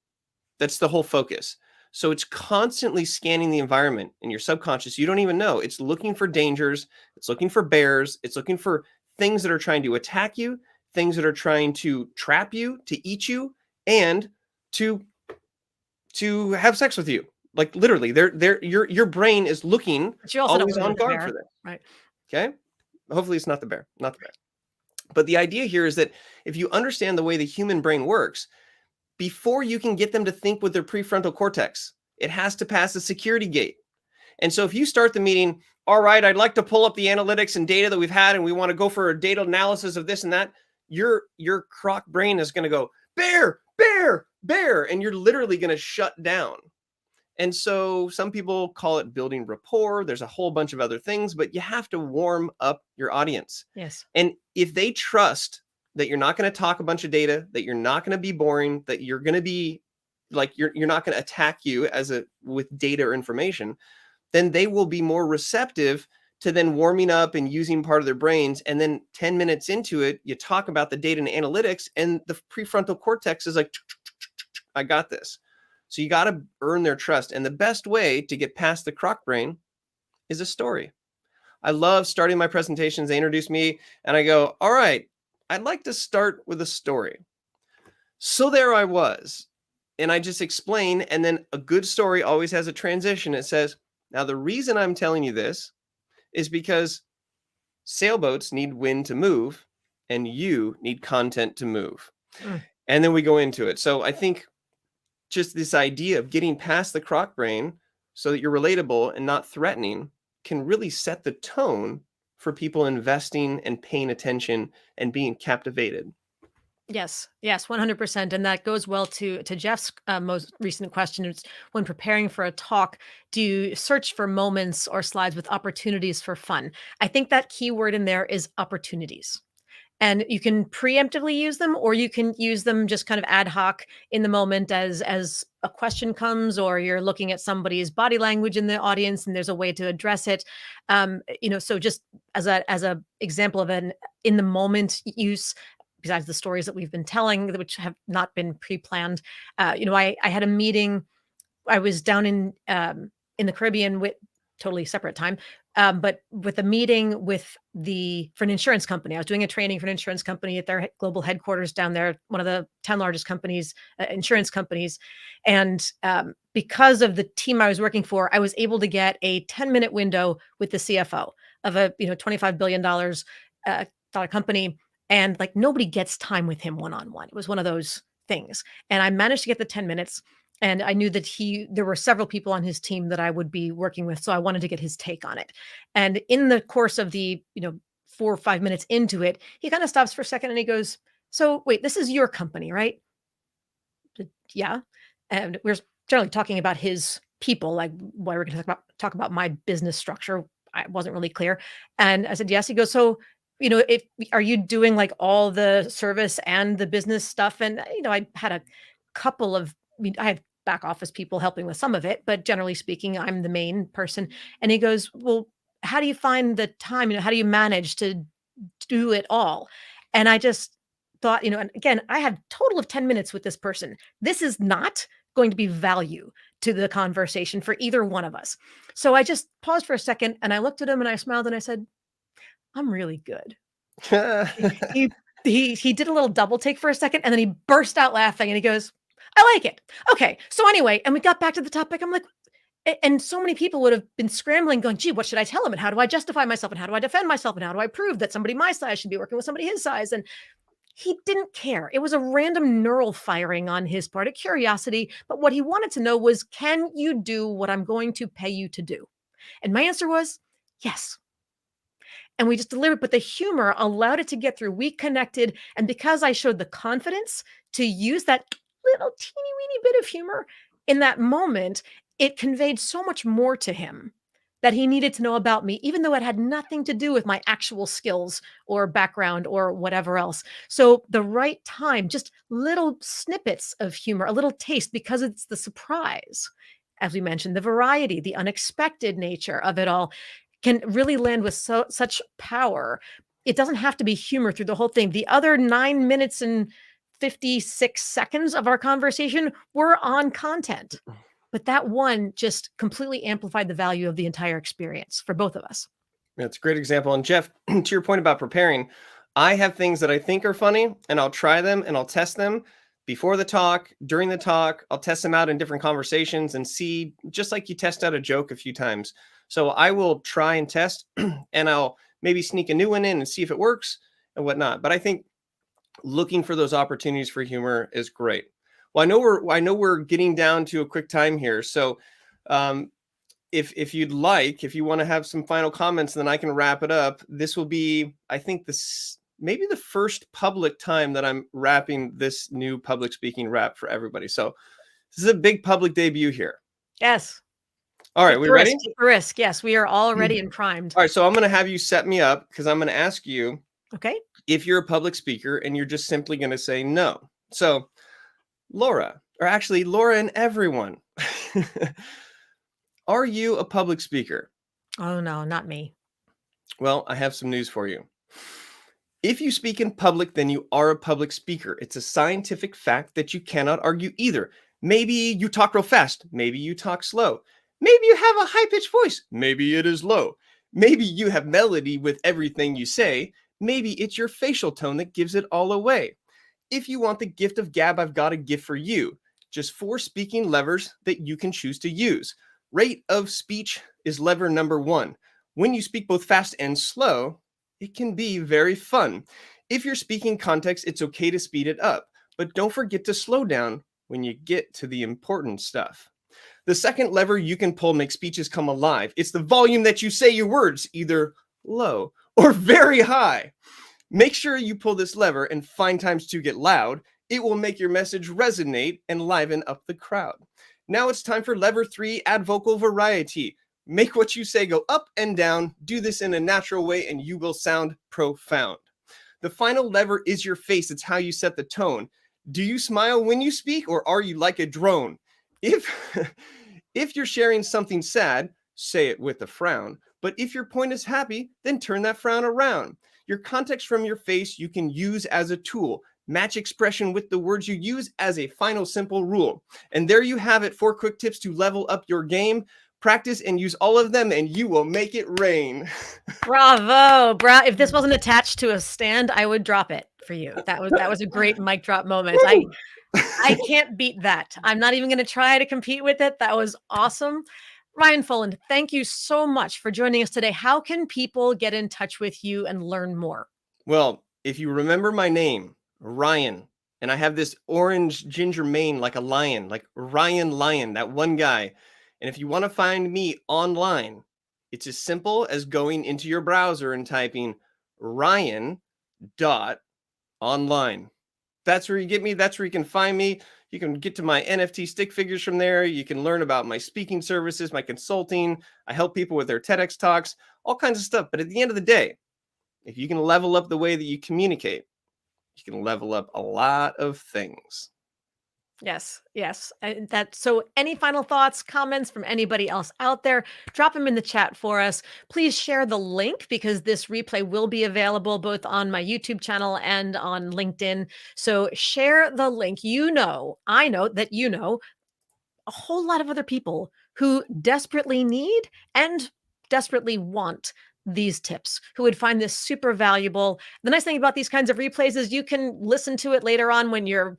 That's the whole focus. So it's constantly scanning the environment in your subconscious. You don't even know. It's looking for dangers. It's looking for bears. It's looking for things that are trying to attack you, things that are trying to trap you, to eat you, and to have sex with you. Like literally, your brain is looking, But you also don't always want to be on with the guard for bear, this. right? Okay. Hopefully it's not the bear. Not the bear. But the idea here is that if you understand the way the human brain works, before you can get them to think with their prefrontal cortex, it has to pass a security gate. And so if you start the meeting, all right, I'd like to pull up the analytics and data that we've had, and we want to go for a data analysis of this and that, your croc brain is going to go, bear, bear, bear, and you're literally going to shut down. And so some people call it building rapport. There's a whole bunch of other things, but you have to warm up your audience. Yes. And if they trust that you're not going to talk a bunch of data, that you're not going to be boring, that you're going to be like you're not going to attack you with data or information, then they will be more receptive to then warming up and using part of their brains. And then 10 minutes into it, you talk about the data and analytics, and the prefrontal cortex is like, I got this. So you got to earn their trust. And the best way to get past the croc brain is a story. I love starting my presentations. They introduce me and I go, all right, I'd like to start with a story. So there I was. And I just explain. And then a good story always has a transition. It says, now the reason I'm telling you this is because sailboats need wind to move and you need content to move. Mm. And then we go into it. So I think just this idea of getting past the croc brain so that you're relatable and not threatening can really set the tone for people investing and paying attention and being captivated. Yes, yes, 100%. And that goes well to Jeff's most recent question. It's when preparing for a talk, do you search for moments or slides with opportunities for fun? I think that key word in there is opportunities. And you can preemptively use them, or you can use them just kind of ad hoc in the moment as a question comes, or you're looking at somebody's body language in the audience and there's a way to address it. So just as a example of an in the moment use, besides the stories that we've been telling, which have not been pre-planned. I had a meeting. I was down in the Caribbean with totally separate time, but with a meeting for an insurance company. I was doing a training for an insurance company at their global headquarters down there, one of the 10 largest companies, insurance companies. And because of the team I was working for, I was able to get a 10-minute window with the CFO of a $25 billion dollar company. And like nobody gets time with him one-on-one. It was one of those things. And I managed to get the 10 minutes. And I knew that there were several people on his team that I would be working with. So I wanted to get his take on it. And in the course of the, 4 or 5 minutes into it, he kind of stops for a second and he goes, "So wait, this is your company, right?" "Yeah." And we're generally talking about his people, like why we're going to talk about my business structure. I wasn't really clear. And I said, "Yes." He goes, "So if are you doing like all the service and the business stuff? And I had a couple of, I have back office people helping with some of it, but generally speaking, I'm the main person. And he goes, "Well, how do you find the time? How do you manage to do it all?" And I just thought, and again, I had a total of 10 minutes with this person. This is not going to be value to the conversation for either one of us. So I just paused for a second and I looked at him and I smiled and I said, "I'm really good." He he did a little double take for a second and then he burst out laughing and he goes, "I like it. Okay. So anyway," and we got back to the topic. I'm like, and so many people would have been scrambling going, "Gee, what should I tell him? And how do I justify myself? And how do I defend myself? And how do I prove that somebody my size should be working with somebody his size?" And he didn't care. It was a random neural firing on his part, a curiosity. But what he wanted to know was, can you do what I'm going to pay you to do? And my answer was yes. And we just delivered, but the humor allowed it to get through. We connected. And because I showed the confidence to use that little teeny weeny bit of humor in that moment, it conveyed so much more to him that he needed to know about me, even though it had nothing to do with my actual skills or background or whatever else. So the right time, just little snippets of humor, a little taste, because it's the surprise. As we mentioned, the variety, the unexpected nature of it all can really land with such power. It doesn't have to be humor through the whole thing. The other 9 minutes and 56 seconds of our conversation were on content, but that one just completely amplified the value of the entire experience for both of us. That's a great example. And Jeff, to your point about preparing, I have things that I think are funny and I'll try them and I'll test them before the talk, during the talk. I'll test them out in different conversations and see, just like you test out a joke a few times. So I will try and test and I'll maybe sneak a new one in and see if it works and whatnot. But I think looking for those opportunities for humor is great. Well, I know we're getting down to a quick time here. So if you'd like, if you want to have some final comments, then I can wrap it up. This will be, I think, this maybe the first public time that I'm wrapping this new public speaking wrap for everybody. So this is a big public debut here. Yes. All right, we ready? Take the risk. Yes, we are all ready and primed. All right, so I'm going to have you set me up because I'm going to ask you, okay, if you're a public speaker, and you're just simply going to say no. So Laura, or actually Laura and everyone, are you a public speaker? Oh no, not me. Well, I have some news for you. If you speak in public, then you are a public speaker. It's a scientific fact that you cannot argue either. Maybe you talk real fast. Maybe you talk slow. Maybe you have a high-pitched voice. Maybe it is low. Maybe you have melody with everything you say. Maybe it's your facial tone that gives it all away. If you want the gift of gab, I've got a gift for you. Just 4 speaking levers that you can choose to use. Rate of speech is lever number 1. When you speak both fast and slow, it can be very fun. If you're speaking context, it's okay to speed it up, but don't forget to slow down when you get to the important stuff. The second lever you can pull makes speeches come alive. It's the volume that you say your words, either low or very high. Make sure you pull this lever and find times to get loud. It will make your message resonate and liven up the crowd. Now it's time for lever 3, add vocal variety. Make what you say go up and down. Do this in a natural way and you will sound profound. The final lever is your face. It's how you set the tone. Do you smile when you speak, or are you like a drone? If you're sharing something sad, say it with a frown. But if your point is happy, then turn that frown around. Your context from your face you can use as a tool. Match expression with the words you use as a final simple rule. And there you have it, 4 quick tips to level up your game. Practice and use all of them and you will make it rain. Bravo. If this wasn't attached to a stand, I would drop it for you. That was a great mic drop moment. I can't beat that. I'm not even going to try to compete with it. That was awesome. Ryan Foland, thank you so much for joining us today. How can people get in touch with you and learn more? Well, if you remember my name, Ryan, and I have this orange ginger mane like a lion, like Ryan Lion, that one guy. And if you want to find me online, it's as simple as going into your browser and typing Ryan.online. That's where you get me. That's where you can find me. You can get to my NFT stick figures from there. You can learn about my speaking services, my consulting. I help people with their TEDx talks, all kinds of stuff. But at the end of the day, If you can level up the way that you communicate, you can level up a lot of things. Yes, yes. And that so any final thoughts, comments from anybody else out there, drop them in the chat for us. Please share the link because this replay will be available both on my YouTube channel and on LinkedIn. So share the link. I know that a whole lot of other people who desperately need and desperately want these tips, who would find this super valuable. The nice thing about these kinds of replays is you can listen to it later on when you're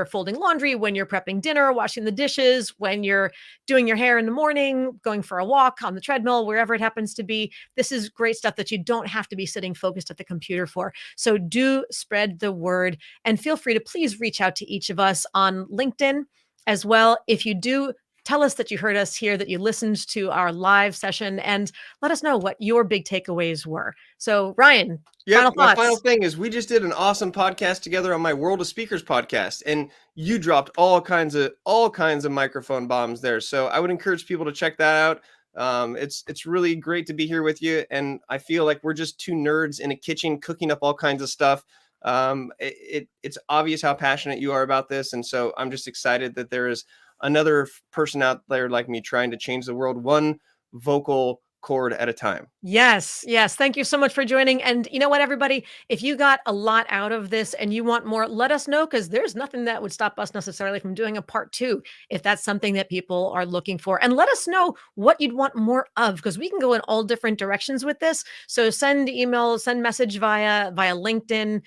folding laundry, when you're prepping dinner, washing the dishes, when you're doing your hair in the morning, going for a walk on the treadmill, wherever it happens to be. This is great stuff that you don't have to be sitting focused at the computer for. So do spread the word and feel free to please reach out to each of us on LinkedIn as well. If you do, tell us that you heard us here, that you listened to our live session, and let us know what your big takeaways were. So, Ryan, Yep. final My final thoughts. thing is we just did an awesome podcast together on my World of Speakers podcast, and you dropped all kinds of microphone bombs there. So I would encourage people to check that out. It's really great to be here with you, and I feel like we're just two nerds in a kitchen cooking up all kinds of stuff. It's obvious how passionate you are about this, and so I'm just excited that there is another person out there like me trying to change the world one vocal cord at a time. Yes, yes. Thank you so much for joining. And you know what, everybody? If you got a lot out of this and you want more, let us know because there's nothing that would stop us necessarily from doing a part two if that's something that people are looking for. And let us know what you'd want more of because we can go in all different directions with this. So send emails, send message via LinkedIn.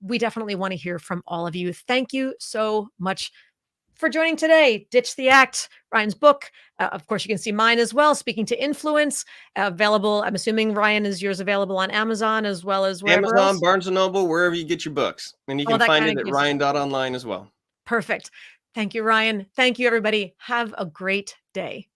We definitely want to hear from all of you. Thank you so much for joining today. Ditch the Act, Ryan's book. Of course, you can see mine as well. Speaking to Influence, available. I'm assuming Ryan is yours available on Amazon as well as wherever Amazon, else. Barnes& and Noble, wherever you get your books. And you All can that find kind it of at good stuff. ryan.online as well. Perfect. Thank you, Ryan. Thank you, everybody. Have a great day.